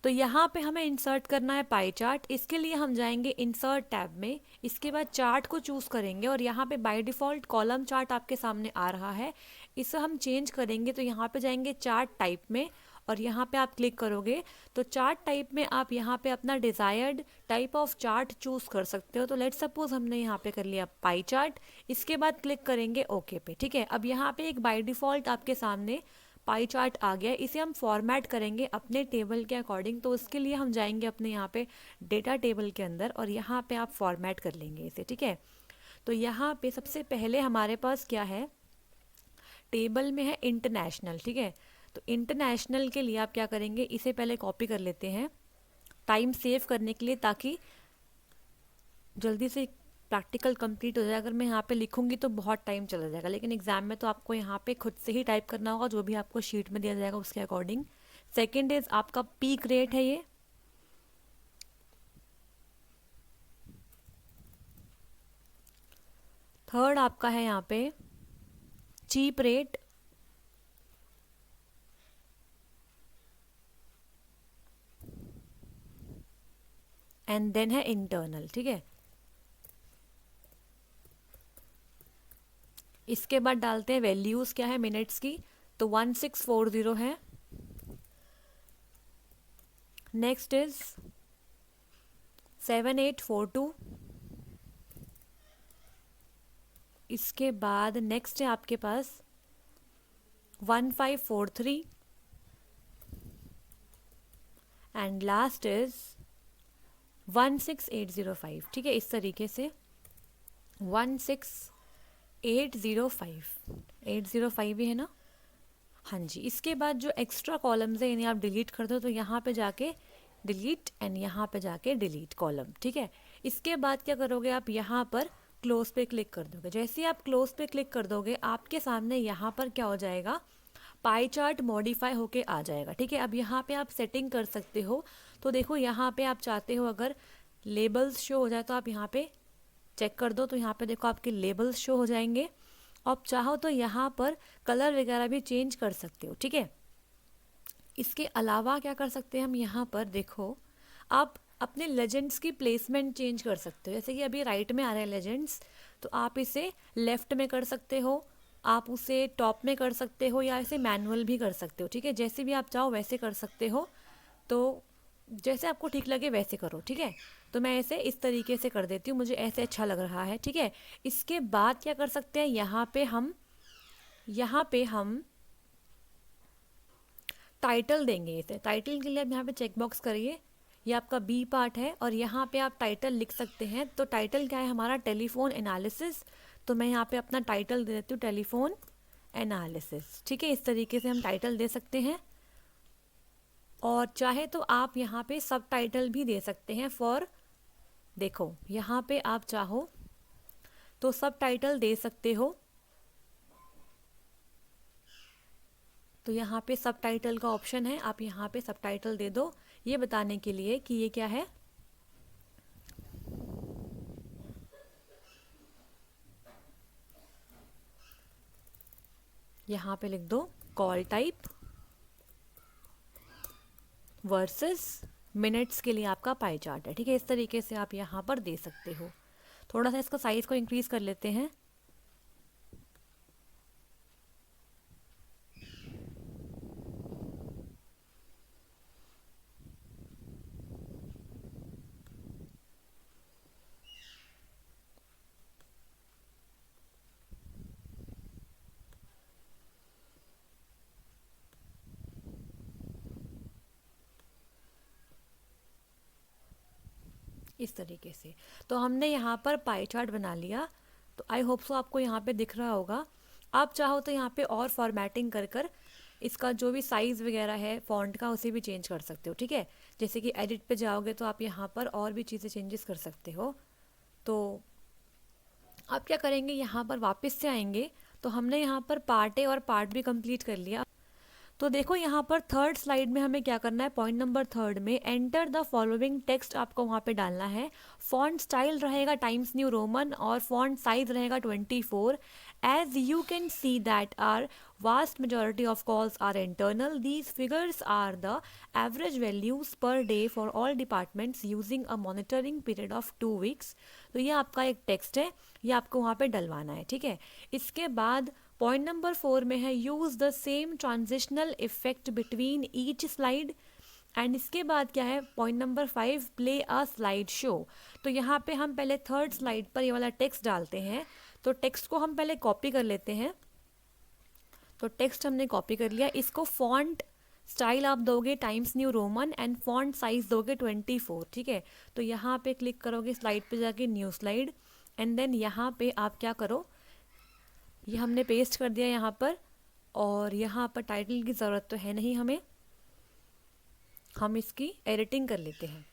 [SPEAKER 2] तो यहाँ पे हमें इंसर्ट करना है पाई चार्ट। इसके लिए हम जाएंगे इंसर्ट टैब में, इसके बाद चार्ट को चूज करेंगे, और यहाँ पे बाय डिफॉल्ट कॉलम चार्ट आपके सामने आ रहा है, इसे हम चेंज करेंगे। तो यहाँ पे जाएंगे चार्ट टाइप में, और यहाँ पे आप क्लिक करोगे तो चार्ट टाइप में आप यहाँ पे अपना desired type of chart choose कर सकते हो। तो लेट सपोज हमने यहाँ पे कर लिया पाई चार्ट, इसके बाद क्लिक करेंगे ओके पे, ठीक है। अब यहाँ पे एक बाय डिफॉल्ट आपके सामने पाई चार्ट आ गया, इसे हम फॉर्मेट करेंगे अपने टेबल के अकॉर्डिंग। तो उसके लिए हम जाएंगे अपने यहाँ पे डेटा टेबल के अंदर, और यहाँ पे आप फॉर्मेट कर लेंगे इसे, ठीक है। तो यहाँ पे सबसे पहले हमारे पास क्या है, टेबल में है इंटरनेशनल, ठीक है। तो इंटरनेशनल के लिए आप क्या करेंगे, इसे पहले कॉपी कर लेते हैं टाइम सेव करने के लिए, ताकि जल्दी से प्रैक्टिकल कंप्लीट हो जाए। अगर मैं यहाँ पे लिखूंगी तो बहुत टाइम चला जाएगा, लेकिन एग्जाम में तो आपको यहाँ पे खुद से ही टाइप करना होगा, जो भी आपको शीट में दिया जाएगा उसके अकॉर्डिंग। सेकेंड इज आपका पीक रेट है ये, थर्ड आपका है यहाँ पे चीप रेट, एंड देन है इंटरनल, ठीक है। इसके बाद डालते हैं वैल्यूज क्या है मिनट्स की, तो 1640 है। नेक्स्ट इज 7842, इसके बाद नेक्स्ट है आपके पास 1543, एंड लास्ट इज 16805, ठीक है। इस तरीके से 16805 ही है ना, हाँ जी। इसके बाद जो एक्स्ट्रा कॉलम्स है इन्हें आप डिलीट कर दो, तो यहाँ पे जाके डिलीट एंड यहाँ पे जाके डिलीट कॉलम, ठीक है। इसके बाद क्या करोगे, आप यहाँ पर क्लोज पे क्लिक कर दोगे। जैसे ही आप क्लोज पे क्लिक कर दोगे आपके सामने यहाँ पर क्या हो जाएगा, पाई चार्ट मॉडिफाई होके आ जाएगा, ठीक है। अब यहाँ पे आप सेटिंग कर सकते हो। तो देखो यहाँ पे आप चाहते हो अगर लेबल्स शो हो जाए तो आप यहाँ पे चेक कर दो, तो यहाँ पे देखो आपके लेबल्स शो हो जाएंगे। आप चाहो तो यहाँ पर कलर वगैरह भी चेंज कर सकते हो, ठीक है। इसके अलावा क्या कर सकते हैं हम, यहाँ पर देखो आप अपने लेजेंड्स की प्लेसमेंट चेंज कर सकते हो। जैसे कि अभी राइट में आ रहे हैं लेजेंड्स, तो आप इसे लेफ्ट में कर सकते हो, आप उसे टॉप में कर सकते हो या इसे मैनुअल भी कर सकते हो, ठीक है, जैसे भी आप चाहो वैसे कर सकते हो। तो जैसे आपको ठीक लगे वैसे करो, ठीक है। तो मैं ऐसे इस तरीके से कर देती हूँ, मुझे ऐसे अच्छा लग रहा है, ठीक है। इसके बाद क्या कर सकते हैं, यहाँ पे हम टाइटल देंगे इसे। टाइटल के लिए आप यहाँ पे चेक बॉक्स करिए, ये आपका बी पार्ट है और यहाँ पे आप टाइटल लिख सकते हैं। तो टाइटल क्या है हमारा, टेलीफोन एनालिसिस। तो मैं यहाँ पे अपना टाइटल दे देती हूँ, टेलीफोन एनालिसिस, ठीक है। इस तरीके से हम टाइटल दे सकते हैं। और चाहे तो आप यहाँ पे सब टाइटल भी दे सकते हैं फॉर, देखो यहाँ पे आप चाहो तो सब टाइटल दे सकते हो। तो यहाँ पे सब टाइटल का ऑप्शन है, आप यहाँ पे सब टाइटल दे दो, ये बताने के लिए कि ये क्या है। यहाँ पे लिख दो कॉल टाइप वर्सेस मिनट्स के लिए आपका पाई चार्ट है, ठीक है। इस तरीके से आप यहाँ पर दे सकते हो। थोड़ा सा इसका साइज को इंक्रीज कर लेते हैं। इस तरीके से तो हमने यहाँ पर पाई चार्ट बना लिया। तो आई होप सो आपको यहाँ पे दिख रहा होगा। आप चाहो तो यहाँ पे और फॉर्मेटिंग कर कर इसका जो भी साइज़ वगैरह है फॉन्ट का उसे भी चेंज कर सकते हो, ठीक है। जैसे कि एडिट पे जाओगे तो आप यहाँ पर और भी चीज़ें चेंजेस कर सकते हो। तो आप क्या करेंगे, यहाँ पर वापस से आएंगे। तो हमने यहाँ पर पार्ट ए और पार्ट बी कंप्लीट कर लिया। तो देखो यहाँ पर थर्ड स्लाइड में हमें क्या करना है, पॉइंट नंबर थर्ड में एंटर द फॉलोइंग टेक्स्ट आपको वहाँ पे डालना है। फॉन्ट स्टाइल रहेगा टाइम्स न्यू रोमन और फॉन्ट साइज रहेगा 24। As you can see that are vast majority of calls are internal. These figures are the average values per day for all departments using a monitoring period of 2 weeks. तो ये आपका एक text है, ये आपको वहाँ पे डलवाना है, ठीक है। इसके बाद पॉइंट नंबर 4 में है use the same transitional effect between each slide. And इसके बाद क्या है, point number 5 play a slide show. तो यहाँ पे हम पहले थर्ड स्लाइड पर ये वाला टेक्स्ट डालते हैं। तो टेक्स्ट को हम पहले कॉपी कर लेते हैं। तो टेक्स्ट हमने कॉपी कर लिया, इसको फॉन्ट स्टाइल आप दोगे times New Roman and font size दोगे 24, ठीक है। तो यहाँ पे क्लिक करोगे स्लाइड पे जाके न्यू स्लाइड एंड देन यहाँ पे आप क्या करो, ये हमने पेस्ट कर दिया यहाँ पर। और यहाँ पर टाइटल की ज़रूरत तो है नहीं हमें, हम इसकी एडिटिंग कर लेते हैं।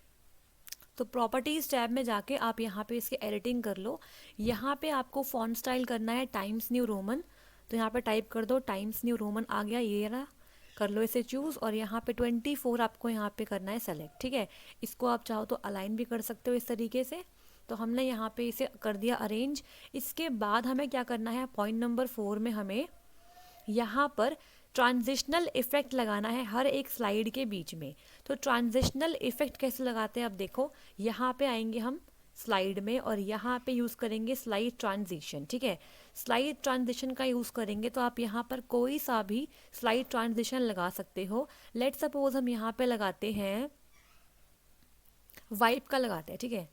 [SPEAKER 2] तो प्रॉपर्टीज़ टैब में जाके आप यहाँ पे इसकी एडिटिंग कर लो। यहाँ पे आपको फॉन्ट स्टाइल करना है टाइम्स न्यू रोमन। तो यहाँ पे टाइप कर दो टाइम्स न्यू रोमन, आ गया ये रहा, कर लो इसे चूज़। और यहाँ पे 24 आपको यहाँ पे करना है सेलेक्ट, ठीक है। इसको आप चाहो तो अलाइन भी कर सकते हो इस तरीके से। तो हमने यहाँ पे इसे कर दिया अरेंज। इसके बाद हमें क्या करना है, पॉइंट नंबर 4 में हमें यहाँ पर ट्रांजिशनल इफेक्ट लगाना है हर एक स्लाइड के बीच में। तो ट्रांजिशनल इफेक्ट कैसे लगाते हैं, अब देखो यहाँ पे आएंगे हम स्लाइड में और यहाँ पे यूज़ करेंगे स्लाइड ट्रांजिशन, ठीक है। स्लाइड ट्रांजिशन का यूज़ करेंगे तो आप यहाँ पर कोई सा भी स्लाइड ट्रांजिशन लगा सकते हो। लेट सपोज हम यहाँ पे लगाते हैं वाइप का लगाते हैं, ठीक है,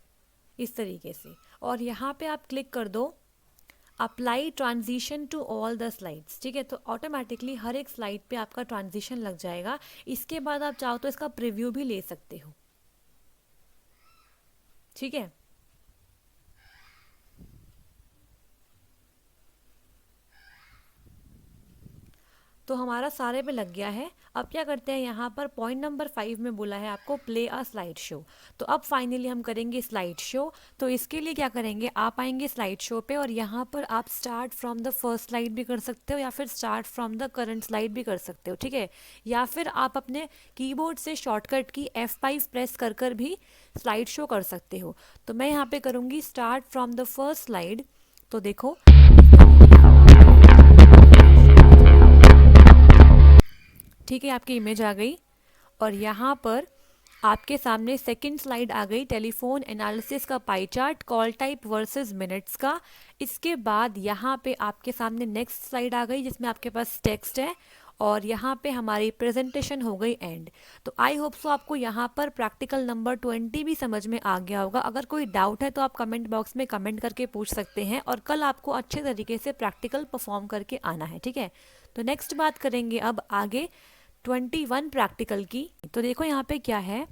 [SPEAKER 2] इस तरीके से। और यहाँ पे आप क्लिक कर दो apply transition to all the slides, ठीक है। तो ऑटोमेटिकली हर एक स्लाइड पे आपका ट्रांजिशन लग जाएगा। इसके बाद आप चाहो तो इसका प्रीव्यू भी ले सकते हो, ठीक है। तो हमारा सारे पे लग गया है। अब क्या करते हैं, यहाँ पर पॉइंट नंबर 5 में बोला है आपको प्ले अ स्लाइड शो। तो अब फाइनली हम करेंगे स्लाइड शो। तो इसके लिए क्या करेंगे, आप आएंगे स्लाइड शो पे और यहाँ पर आप start from the first slide भी कर सकते हो या फिर start from the current slide भी कर सकते हो, ठीक है। या फिर आप अपने कीबोर्ड से शॉर्टकट की F5 प्रेस कर कर भी स्लाइड शो कर सकते हो। तो मैं यहाँ पे करूँगी start from the first slide. तो देखो ठीक है, आपकी इमेज आ गई। और यहाँ पर आपके सामने सेकंड स्लाइड आ गई, टेलीफोन एनालिसिस का pie chart, call type versus minutes का। इसके बाद यहाँ पे आपके सामने नेक्स्ट स्लाइड आ गई जिसमें आपके पास टेक्स्ट है, और यहाँ पे हमारी प्रेजेंटेशन हो गई एंड। तो आई होप सो आपको यहाँ पर प्रैक्टिकल नंबर 20 भी समझ में आ गया होगा। अगर कोई डाउट है तो आप कमेंट बॉक्स में कमेंट करके पूछ सकते हैं, और कल आपको अच्छे तरीके से प्रैक्टिकल परफॉर्म करके आना है, ठीक है। तो नेक्स्ट बात करेंगे अब आगे 21 प्रैक्टिकल की। तो देखो यहाँ पे क्या है,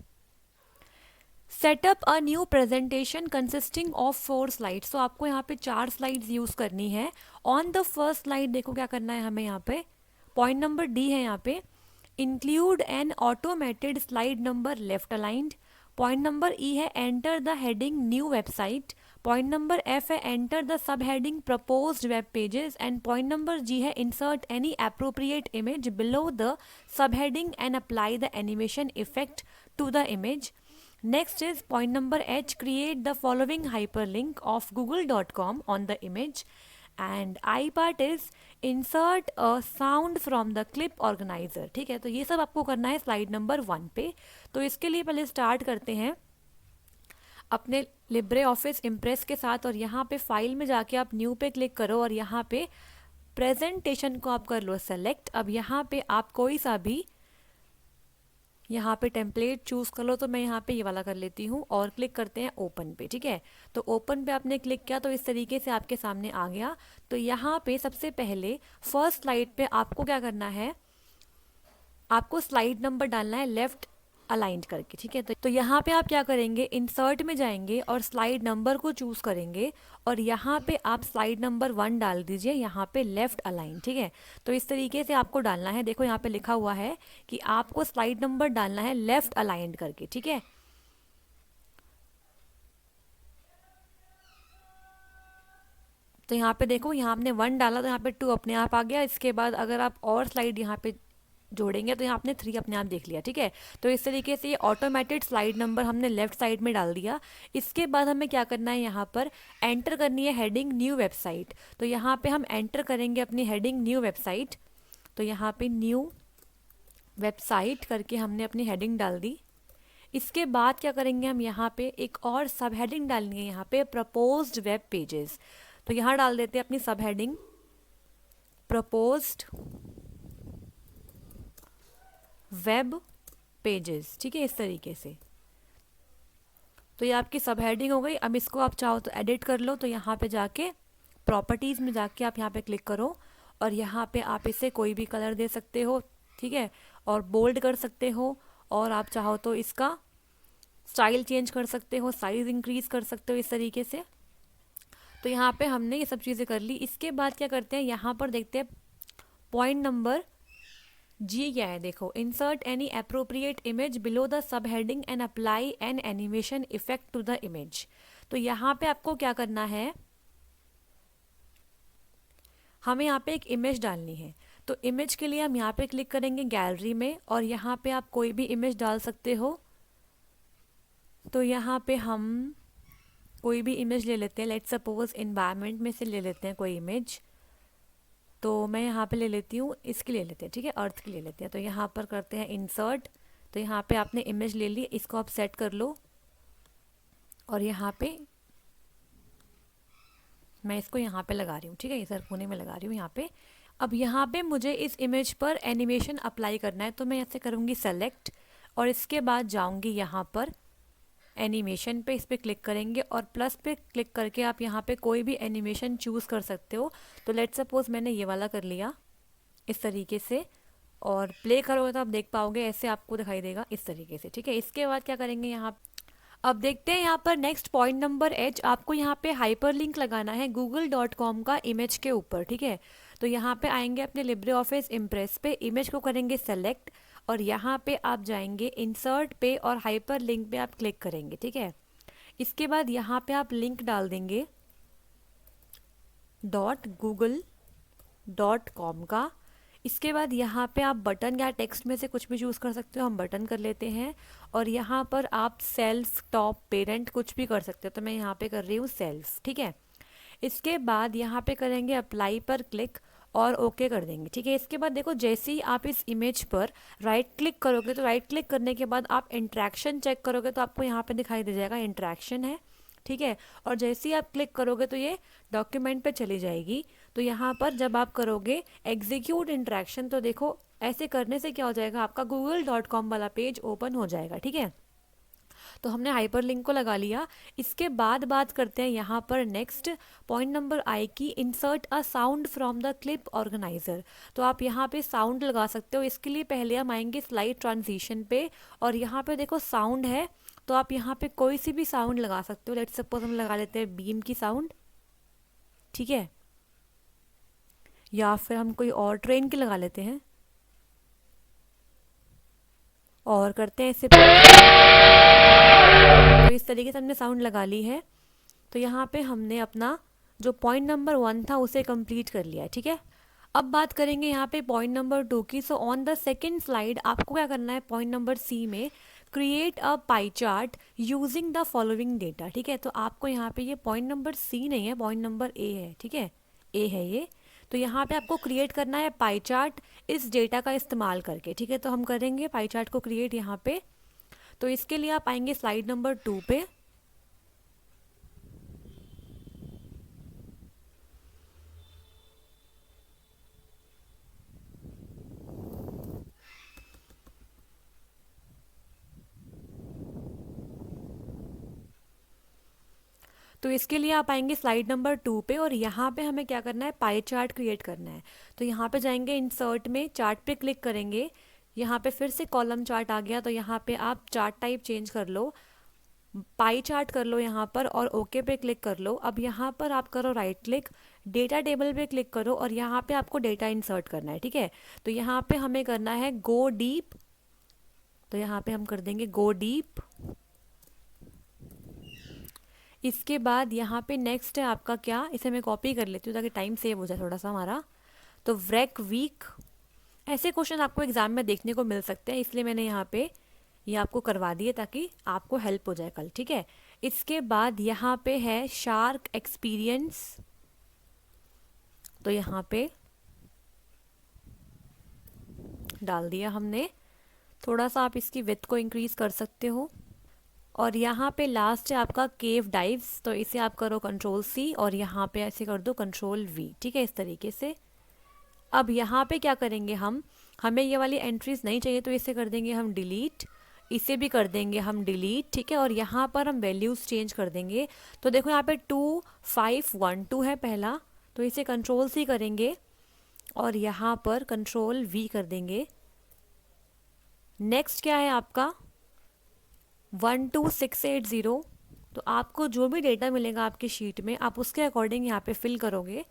[SPEAKER 2] setup a new presentation consisting of 4 slides. तो आपको यहाँ पे 4 स्लाइड्स यूज करनी है। ऑन द फर्स्ट स्लाइड देखो क्या करना है हमें, यहाँ पे पॉइंट नंबर डी है, यहाँ पे include an automated slide number left aligned. Point number E है enter the heading new website. Point number F है enter the sub heading proposed web pages. And point number G है insert any appropriate image below the sub heading and apply the animation effect to the image. Next is point number H, create the following hyperlink of google.com on the image. And I part is insert a sound from the clip organizer. ठीक है, तो ये सब आपको करना है slide number 1 पे। तो इसके लिए पहले स्टार्ट करते हैं अपने लिब्रे ऑफिस इम्प्रेस के साथ, और यहाँ पे फाइल में जाके आप न्यू पे क्लिक करो, और यहाँ पे प्रेजेंटेशन को आप कर लो सेलेक्ट। अब यहाँ पे आप कोई सा भी यहाँ पे टेम्पलेट चूज कर लो, तो मैं यहाँ पे ये वाला कर लेती हूँ, और क्लिक करते हैं ओपन पे, ठीक है। तो ओपन पे आपने क्लिक किया तो इस तरीके से आपके सामने आ गया। तो यहाँ पे सबसे पहले फर्स्ट स्लाइड पे आपको क्या करना है, आपको स्लाइड नंबर डालना है लेफ्ट अलाइंड करके, ठीक है। तो यहाँ पे आप क्या करेंगे, इंसर्ट में जाएंगे और स्लाइड नंबर को चूज करेंगे, और यहाँ पे आप स्लाइड नंबर 1 डाल दीजिए, यहाँ पे लेफ्ट अलाइन, ठीक है। तो इस तरीके से आपको डालना है। देखो यहाँ पे लिखा हुआ है कि आपको स्लाइड नंबर डालना है लेफ्ट अलाइंड करके, ठीक है। तो यहाँ पे देखो, यहाँ हमने 1 डाला तो यहाँ पे 2 अपने आप आ गया। इसके बाद अगर आप और स्लाइड यहाँ पे जोड़ेंगे तो यहाँ आपने 3 अपने आप देख लिया, ठीक है। तो इस तरीके से ये ऑटोमेटेड स्लाइड नंबर हमने लेफ्ट साइड में डाल दिया। इसके बाद हमें क्या करना है, यहाँ पर एंटर करनी है हेडिंग न्यू वेबसाइट। तो यहाँ पे हम एंटर करेंगे अपनी हेडिंग न्यू वेबसाइट। तो यहाँ पे न्यू वेबसाइट करके हमने अपनी हेडिंग डाल दी। इसके बाद क्या करेंगे, हम यहाँ पे एक और सब हेडिंग डालेंगे, यहाँ पे प्रपोज्ड वेब पेजेस। तो यहाँ डाल देते हैं अपनी सब हेडिंग प्रपोज्ड वेब पेजेस, ठीक है, इस तरीके से। तो ये आपकी सब हेडिंग हो गई। अब इसको आप चाहो तो एडिट कर लो। तो यहाँ पे जाके प्रॉपर्टीज़ में जाके आप यहाँ पे क्लिक करो, और यहाँ पे आप इसे कोई भी कलर दे सकते हो, ठीक है, और बोल्ड कर सकते हो, और आप चाहो तो इसका स्टाइल चेंज कर सकते हो, साइज इंक्रीज कर सकते हो, इस तरीके से। तो यहाँ पे हमने ये सब चीज़ें कर ली। इसके बाद क्या करते हैं, यहाँ पर देखते हैं पॉइंट नंबर जी क्या है। देखो, insert any appropriate image below the sub heading and apply an animation effect to the image. तो यहाँ पे आपको क्या करना है, हमें यहाँ पे एक इमेज डालनी है। तो इमेज के लिए हम यहाँ पे क्लिक करेंगे गैलरी में, और यहाँ पे आप कोई भी इमेज डाल सकते हो। तो यहाँ पे हम कोई भी इमेज ले लेते हैं, लेट्स सपोज एनवायरनमेंट में से ले लेते हैं कोई इमेज। तो मैं यहाँ पे ले लेती हूँ, इसकी ले लेते हैं, ठीक है, अर्थ की ले लेते हैं। तो यहाँ पर करते हैं इंसर्ट। तो यहाँ पे आपने इमेज ले ली, इसको आप सेट कर लो, और यहाँ पे मैं इसको यहाँ पे लगा रही हूँ, ठीक है, इधर कोने में लगा रही हूँ यहाँ पे। अब यहाँ पे मुझे इस इमेज पर एनिमेशन अप्लाई करना है, तो मैं ऐसे करूँगी सेलेक्ट, और इसके बाद जाऊँगी यहाँ पर एनिमेशन पे, इस पर क्लिक करेंगे, और प्लस पे क्लिक करके आप यहाँ पे कोई भी एनिमेशन चूज़ कर सकते हो। तो लेट्स सपोज मैंने ये वाला कर लिया इस तरीके से, और प्ले करोगे तो आप देख पाओगे, ऐसे आपको दिखाई देगा इस तरीके से, ठीक है। इसके बाद क्या करेंगे, यहाँ अब देखते हैं यहाँ पर नेक्स्ट पॉइंट नंबर एच। आपको यहाँ पे हाइपरलिंक लगाना है google.com का इमेज के ऊपर, ठीक है। तो यहाँ पे आएंगे अपने लिब्रे ऑफिस इम्प्रेस पे, इमेज को करेंगे सेलेक्ट, और यहाँ पे आप जाएंगे इंसर्ट पे, और हाइपर लिंक पे आप क्लिक करेंगे, ठीक है। इसके बाद यहाँ पे आप लिंक डाल देंगे .google.com का। इसके बाद यहाँ पे आप बटन या टेक्स्ट में से कुछ भी चूज़ कर सकते हो, हम बटन कर लेते हैं। और यहाँ पर आप सेल्फ, टॉप, पेरेंट कुछ भी कर सकते हो, तो मैं यहाँ पे कर रही हूँ सेल्फ, ठीक है। इसके बाद यहाँ पे करेंगे अप्लाई पर क्लिक, और ओके कर देंगे। ठीक है, इसके बाद देखो जैसे ही आप इस इमेज पर राइट क्लिक करोगे, तो राइट क्लिक करने के बाद आप इंट्रैक्शन चेक करोगे तो आपको यहाँ पे दिखाई दे जाएगा इंट्रैक्शन है। ठीक है, और जैसे ही आप क्लिक करोगे तो ये डॉक्यूमेंट पे चली जाएगी। तो यहाँ पर जब आप करोगे एग्जीक्यूट इंट्रैक्शन, तो देखो ऐसे करने से क्या हो जाएगा, आपका google.com वाला पेज ओपन हो जाएगा। ठीक है, तो हमने हाइपरलिंक को लगा लिया। इसके बाद बात करते हैं यहाँ पर नेक्स्ट पॉइंट नंबर आई की, insert a sound from the clip organiser. तो आप यहाँ पे साउंड लगा सकते हो। इसके लिए पहले हम आएंगे स्लाइड ट्रांजिशन पे, और यहाँ पे देखो साउंड है, तो आप यहाँ पे कोई सी भी साउंड लगा सकते हो। लेट्स सपोज हम लगा लेते हैं बीम की साउंड। ठीक है, या फिर हम कोई और ट्रेन की लगा लेते हैं, और करते हैं इसे। तो इस तरीके से हमने साउंड लगा ली है। तो यहाँ पे हमने अपना जो पॉइंट नंबर 1 था उसे कंप्लीट कर लिया है। ठीक है, अब बात करेंगे यहाँ पे पॉइंट नंबर 2 की। So on the second slide आपको क्या करना है, पॉइंट नंबर सी में create a pie chart using the following data. ठीक है, तो आपको यहाँ पे ये पॉइंट नंबर सी नहीं है, पॉइंट नंबर ए है। ठीक है, ए है ये। तो यहाँ पे आपको क्रिएट करना है पाई चार्ट इस डेटा का इस्तेमाल करके। ठीक है, तो हम करेंगे पाई चार्ट को क्रिएट यहाँ पे। तो इसके लिए आप आएंगे स्लाइड नंबर 2 पे। तो इसके लिए आप आएंगे स्लाइड नंबर 2 पे, और यहाँ पे हमें क्या करना है, पाई चार्ट क्रिएट करना है। तो यहाँ पे जाएंगे इंसर्ट में, चार्ट पे क्लिक करेंगे। यहाँ पे फिर से कॉलम चार्ट आ गया, तो यहाँ पे आप चार्ट टाइप चेंज कर लो, पाई चार्ट कर लो यहाँ पर, और ओके पे क्लिक कर लो। अब यहाँ पर आप करो राइट क्लिक, डेटा टेबल पे क्लिक करो, और यहाँ पे आपको डेटा इंसर्ट करना है। ठीक है, तो यहाँ पे हमें करना है गो डीप। तो यहाँ पे हम कर देंगे गो डीप। इसके बाद यहाँ पे नेक्स्ट है आपका क्या, इसे मैं कॉपी कर लेती हूँ ताकि टाइम सेव हो जाए थोड़ा सा हमारा। तो व्रेक वीक, ऐसे क्वेश्चन आपको एग्जाम में देखने को मिल सकते हैं, इसलिए मैंने यहाँ पे ये आपको करवा दिए ताकि आपको हेल्प हो जाए कल। ठीक है, इसके बाद यहाँ पे है शार्क एक्सपीरियंस। तो यहाँ पे डाल दिया हमने। थोड़ा सा आप इसकी विड्थ को इंक्रीज कर सकते हो। और यहाँ पे लास्ट है आपका केव डाइव्स, तो इसे आप करो कंट्रोल सी, और यहाँ पे ऐसे कर दो कंट्रोल वी। ठीक है, इस तरीके से। अब यहाँ पे क्या करेंगे हम, हमें ये वाली एंट्रीज नहीं चाहिए, तो इसे कर देंगे हम डिलीट, इसे भी कर देंगे हम डिलीट। ठीक है, और यहाँ पर हम वैल्यूज चेंज कर देंगे। तो देखो यहाँ पे 2512 है पहला, तो इसे कंट्रोल सी करेंगे, और यहाँ पर कंट्रोल वी कर देंगे। नेक्स्ट क्या है आपका 12680। तो आपको जो भी डेटा मिलेगा आपकी शीट में, आप उसके अकॉर्डिंग यहाँ पे फिल करोगे।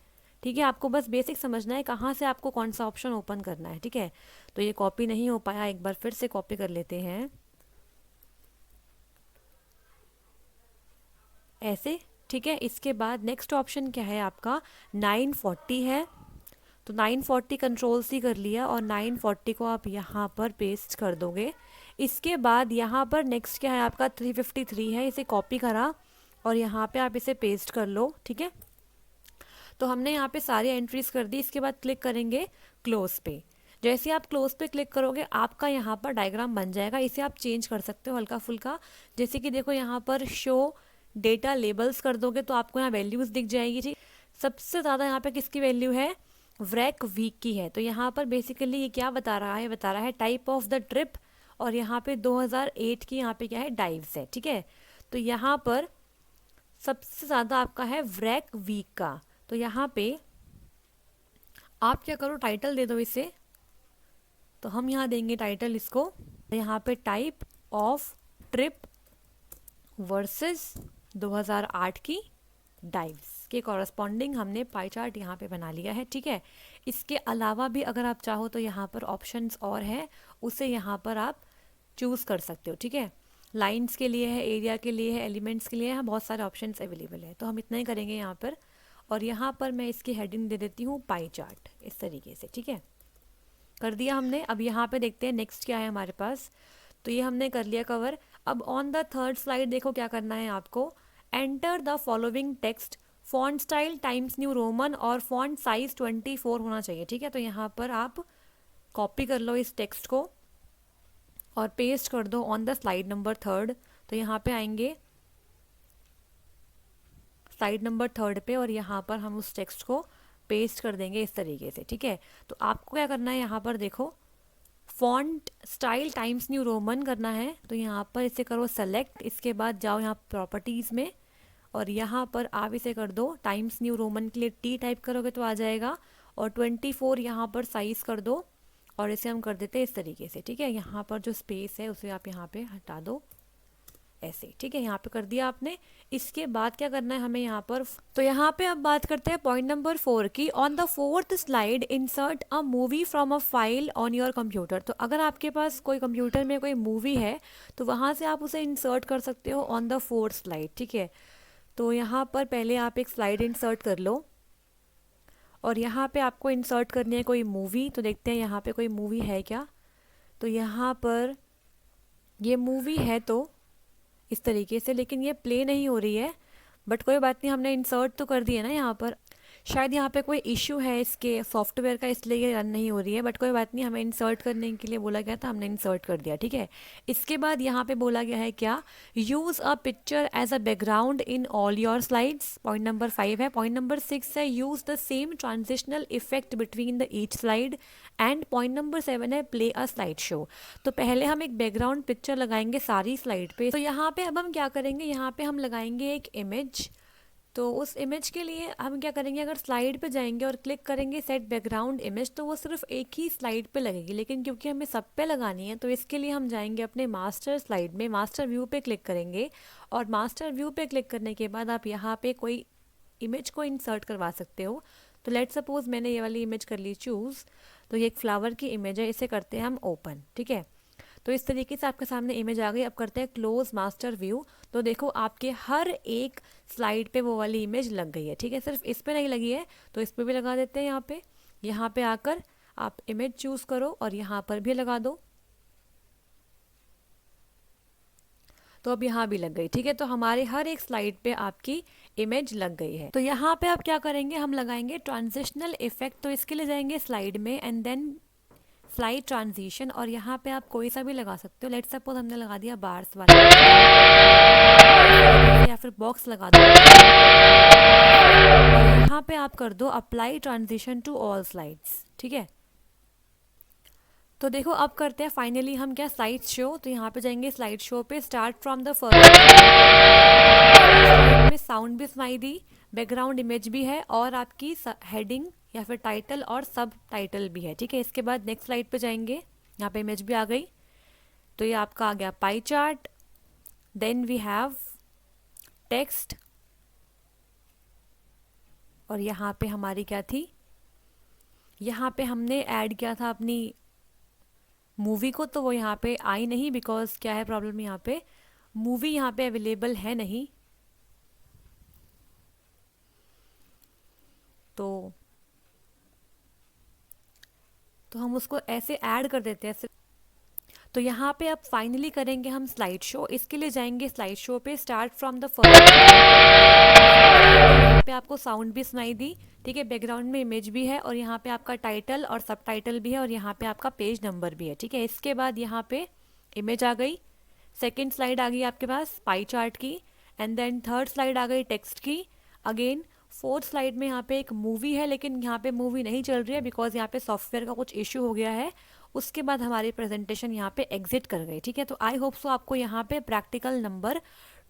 [SPEAKER 2] ठीक है, आपको बस बेसिक समझना है कहाँ से आपको कौन सा ऑप्शन ओपन करना है। ठीक है, तो ये कॉपी नहीं हो पाया, एक बार फिर से कॉपी कर लेते हैं ऐसे। ठीक है, इसके बाद नेक्स्ट ऑप्शन क्या है आपका 940 है, तो 940 कंट्रोल सी कर लिया, और 940 को आप यहाँ पर पेस्ट कर दोगे। इसके बाद यहाँ पर नेक्स्ट क्या है आपका 353 है, इसे कॉपी करा और यहाँ पे आप इसे पेस्ट कर लो। ठीक है, तो हमने यहाँ पे सारी एंट्रीज कर दी। इसके बाद क्लिक करेंगे क्लोज पे। जैसे आप क्लोज पे क्लिक करोगे आपका यहाँ पर डायग्राम बन जाएगा। इसे आप चेंज कर सकते हो हल्का फुल्का, जैसे कि देखो यहाँ पर शो डेटा लेबल्स कर दोगे तो आपको यहाँ वैल्यूज दिख जाएगी। ठीक, सबसे ज़्यादा यहाँ पे किसकी वैल्यू है, व्रेक वीक की है। तो यहाँ पर बेसिकली ये क्या बता रहा है, बता रहा है टाइप ऑफ द ट्रिप, और यहाँ पे 2008 की यहाँ पे क्या है डाइव्स है। ठीक है, तो यहाँ पर सबसे ज़्यादा आपका है व्रेक वीक का। तो यहाँ पे आप क्या करो, टाइटल दे दो इसे। तो हम यहाँ देंगे टाइटल इसको, यहाँ पे टाइप ऑफ ट्रिप वर्सेस 2008 की डाइव्स के कॉरस्पॉन्डिंग हमने पाई चार्ट यहाँ पे बना लिया है। ठीक है, इसके अलावा भी अगर आप चाहो तो यहाँ पर ऑप्शंस और है, उसे यहाँ पर आप चूज़ कर सकते हो। ठीक है, लाइंस के लिए है, एरिया के लिए है, एलिमेंट्स के लिए है, बहुत सारे ऑप्शंस अवेलेबल है। तो हम इतना ही करेंगे यहाँ पर, और यहाँ पर मैं इसकी हेडिंग दे देती हूँ पाई चार्ट इस तरीके से। ठीक है, कर दिया हमने। अब यहाँ पे देखते हैं नेक्स्ट क्या है हमारे पास। तो ये हमने कर लिया कवर। अब ऑन द थर्ड स्लाइड देखो क्या करना है आपको, enter the following text font style times New Roman और फॉन्ट साइज 24 होना चाहिए, ठीक है। तो यहाँ पर आप कॉपी कर लो इस टेक्स्ट को और पेस्ट कर दो ऑन द स्लाइड नंबर 3। तो यहाँ पे आएंगे स्लाइड नंबर 3 पे और यहाँ पर हम उस टेक्स्ट को पेस्ट कर देंगे इस तरीके से, ठीक है। तो आपको क्या करना है, यहाँ पर देखो font style times New Roman करना है। तो यहाँ पर इसे करो सेलेक्ट, इसके बाद जाओ यहाँ प्रॉपर्टीज़ में और यहाँ पर आप इसे कर दो टाइम्स न्यू रोमन के लिए टी टाइप करोगे तो आ जाएगा और 24 यहाँ पर साइज कर दो और इसे हम कर देते हैं इस तरीके से, ठीक है। यहाँ पर जो स्पेस है उसे आप यहाँ पे हटा दो ऐसे, ठीक है। यहाँ पे कर दिया आपने। इसके बाद क्या करना है हमें यहाँ पर, तो यहाँ पे अब बात करते हैं पॉइंट नंबर 4 की। On the 4th slide insert a movie from a file on your computer. तो अगर आपके पास कोई कंप्यूटर में कोई मूवी है तो वहाँ से आप उसे इंसर्ट कर सकते हो ऑन द 4th स्लाइड, ठीक है। तो यहाँ पर पहले आप एक स्लाइड इंसर्ट कर लो और यहाँ पे आपको इंसर्ट करनी है कोई मूवी। तो देखते हैं यहाँ पे कोई मूवी है क्या। तो यहाँ पर ये मूवी है तो इस तरीके से, लेकिन ये प्ले नहीं हो रही है, बट कोई बात नहीं, हमने इंसर्ट तो कर दिया ना यहाँ पर। शायद यहाँ पे कोई इशू है इसके सॉफ्टवेयर का, इसलिए ये रन नहीं हो रही है, बट कोई बात नहीं, हमें इंसर्ट करने के लिए बोला गया था, हमने इंसर्ट कर दिया, ठीक है। इसके बाद यहाँ पे बोला गया है क्या, use a picture as a background in all your slides, point number 5 है। पॉइंट नंबर 6 है use the same transitional effect between the each slide and point number 7 है प्ले अ स्लाइड शो। तो पहले हम एक बैकग्राउंड पिक्चर लगाएंगे सारी slide पे। तो यहाँ पे अब हम क्या करेंगे, यहाँ पे हम लगाएंगे एक इमेज। तो उस इमेज के लिए हम क्या करेंगे, अगर स्लाइड पे जाएंगे और क्लिक करेंगे सेट बैकग्राउंड इमेज तो वो सिर्फ एक ही स्लाइड पे लगेगी, लेकिन क्योंकि हमें सब पे लगानी है तो इसके लिए हम जाएंगे अपने मास्टर स्लाइड में, मास्टर व्यू पे क्लिक करेंगे और मास्टर व्यू पे क्लिक करने के बाद आप यहाँ पे कोई इमेज को इंसर्ट करवा सकते हो। तो लेट सपोज मैंने ये वाली इमेज कर ली चूज़। तो ये एक फ्लावर की इमेज है, इसे करते हैं हम ओपन, ठीक है। तो इस तरीके से आपके सामने इमेज आ गई। अब करते हैं क्लोज मास्टर व्यू। तो देखो आपके हर एक स्लाइड पे वो वाली इमेज लग गई है, ठीक है। सिर्फ इस पे नहीं लगी है तो इस पे भी लगा देते हैं। यहाँ पे आकर आप इमेज चूज करो और यहाँ पर भी लगा दो। तो अब यहाँ भी लग गई, ठीक है। तो हमारे हर एक स्लाइड पे आपकी इमेज लग गई है। तो यहाँ पे आप क्या करेंगे, हम लगाएंगे ट्रांजिशनल इफेक्ट। तो इसके लिए जाएंगे स्लाइड में एंड देन स्लाइड ट्रांजिशन और यहाँ पे आप कोई सा भी लगा सकते हो। लेट्स सपोज हमने लगा दिया बार्स वाला या फिर बॉक्स लगा दो और यहाँ पे आप कर दो apply transition to all slides, ठीक है। तो देखो अब करते हैं फाइनली हम क्या, स्लाइड शो। तो यहाँ पे जाएंगे स्लाइड शो पे, स्टार्ट फ्रॉम द फर्स्ट में साउंड भी सुनाई दी, बैकग्राउंड इमेज भी है और आपकी हेडिंग या फिर टाइटल और सब टाइटल भी है, ठीक है। इसके बाद नेक्स्ट स्लाइड पे जाएंगे, यहाँ पे इमेज भी आ गई। तो ये आपका आ गया pie chart, then we have text और यहाँ पे हमारी क्या थी, यहाँ पे हमने ऐड किया था अपनी मूवी को, तो वो यहाँ पे आई नहीं बिकॉज क्या है प्रॉब्लम, यहाँ पे मूवी यहाँ पे अवेलेबल है नहीं। तो हम उसको ऐसे ऐड कर देते हैं। तो यहाँ पे अब फाइनली करेंगे हम स्लाइड शो। इसके लिए जाएंगे स्लाइड शो पे, स्टार्ट फ्रॉम द फर्स्ट। यहाँ पे आपको साउंड भी सुनाई दी, ठीक है। बैकग्राउंड में इमेज भी है और यहाँ पे आपका टाइटल और सब टाइटल भी है और यहाँ पे आपका पेज नंबर भी है, ठीक है। इसके बाद यहाँ पे इमेज आ गई, सेकेंड स्लाइड आ गई आपके पास पाई चार्ट की एंड देन थर्ड स्लाइड आ गई टेक्स्ट की। अगेन फोर्थ स्लाइड में यहाँ पे एक मूवी है, लेकिन यहाँ पे मूवी नहीं चल रही है बिकॉज यहाँ पे सॉफ्टवेयर का कुछ इश्यू हो गया है। उसके बाद हमारी प्रेजेंटेशन यहाँ पे एग्जिट कर गई, ठीक है। तो आई होप सो आपको यहाँ पे प्रैक्टिकल नंबर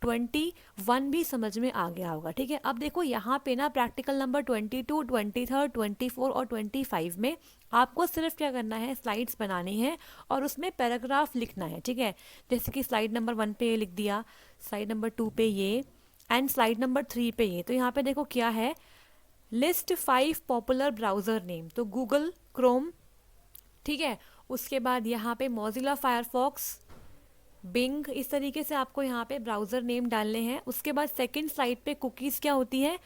[SPEAKER 2] 21 भी समझ में आ गया होगा, ठीक है। अब देखो यहाँ पे ना प्रैक्टिकल नंबर 22, 23, 24 और 25 में आपको सिर्फ क्या करना है, स्लाइड्स बनानी है और उसमें पैराग्राफ लिखना है, ठीक है। जैसे कि स्लाइड नंबर 1 पे ये लिख दिया, स्लाइड नंबर 2 पे ये एंड स्लाइड नंबर 3 पे ये। तो यहाँ पे देखो क्या है, लिस्ट 5 पॉपुलर ब्राउजर नेम, तो गूगल क्रोम, ठीक है। उसके बाद यहाँ पे मोजिला फायरफॉक्स, बिंग, इस तरीके से आपको यहाँ पे ब्राउज़र नेम डालने हैं। उसके बाद सेकंड स्लाइड पे कुकीज़ क्या होती है,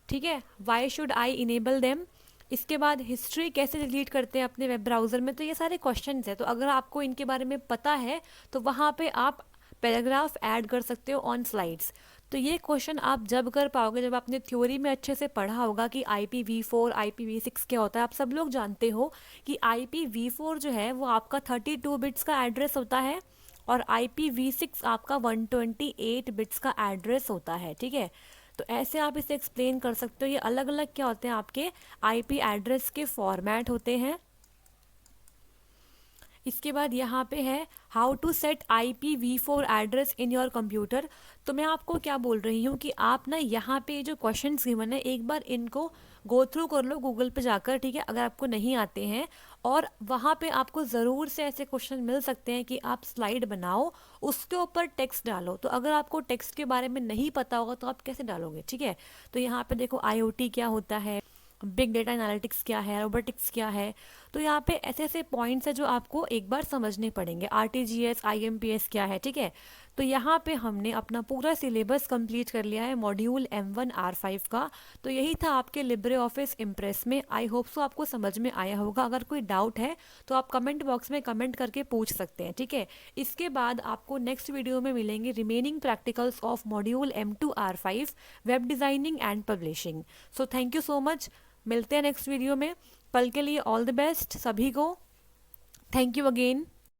[SPEAKER 2] ठीक है, why should I enable them. इसके बाद हिस्ट्री कैसे डिलीट करते हैं अपने वेब ब्राउज़र में। तो ये सारे क्वेश्चंस हैं, तो अगर आपको इनके बारे में पता है तो वहाँ पे आप पैराग्राफ ऐड कर सकते हो ऑन स्लाइड्स। तो ये क्वेश्चन आप जब कर पाओगे जब आपने थ्योरी में अच्छे से पढ़ा होगा कि IPv4 IPv6 क्या होता है। आप सब लोग जानते हो कि IPv4 जो है वो आपका 32 बिट्स का एड्रेस होता है और IPv6 आपका 128 बिट्स का एड्रेस होता है, ठीक है। तो ऐसे आप इसे एक्सप्लेन कर सकते हो। ये अलग अलग क्या होते हैं, आपके IP एड्रेस के फॉर्मेट होते हैं। इसके बाद यहाँ पे है how to set IPv4 address in your computer. तो मैं आपको क्या बोल रही हूँ कि आप ना यहाँ पे जो क्वेश्चन गिवन है एक बार इनको गो थ्रू कर लो गूगल पे जाकर, ठीक है, अगर आपको नहीं आते हैं। और वहाँ पे आपको ज़रूर से ऐसे क्वेश्चन मिल सकते हैं कि आप स्लाइड बनाओ, उसके ऊपर टेक्स्ट डालो। तो अगर आपको टेक्स्ट के बारे में नहीं पता होगा तो आप कैसे डालोगे, ठीक है। तो यहाँ पे देखो IoT क्या होता है, बिग डेटा एनालिटिक्स क्या है, रोबोटिक्स क्या है। तो यहाँ पे ऐसे ऐसे पॉइंट्स है जो आपको एक बार समझने पड़ेंगे। RTGS IMPS क्या है, ठीक है। तो यहाँ पे हमने अपना पूरा सिलेबस कंप्लीट कर लिया है मॉड्यूल M1 R5 का। तो यही था आपके लिब्रे ऑफिस इम्प्रेस में। आई होप सो आपको समझ में आया होगा। अगर कोई डाउट है तो आप कमेंट बॉक्स में कमेंट करके पूछ सकते हैं, ठीक है। इसके बाद आपको नेक्स्ट वीडियो में मिलेंगे remaining practicals of module M2 R5 web designing and publishing. So thank you so much. मिलते हैं नेक्स्ट वीडियो में। कल के लिए ऑल द बेस्ट सभी को। Thank you again.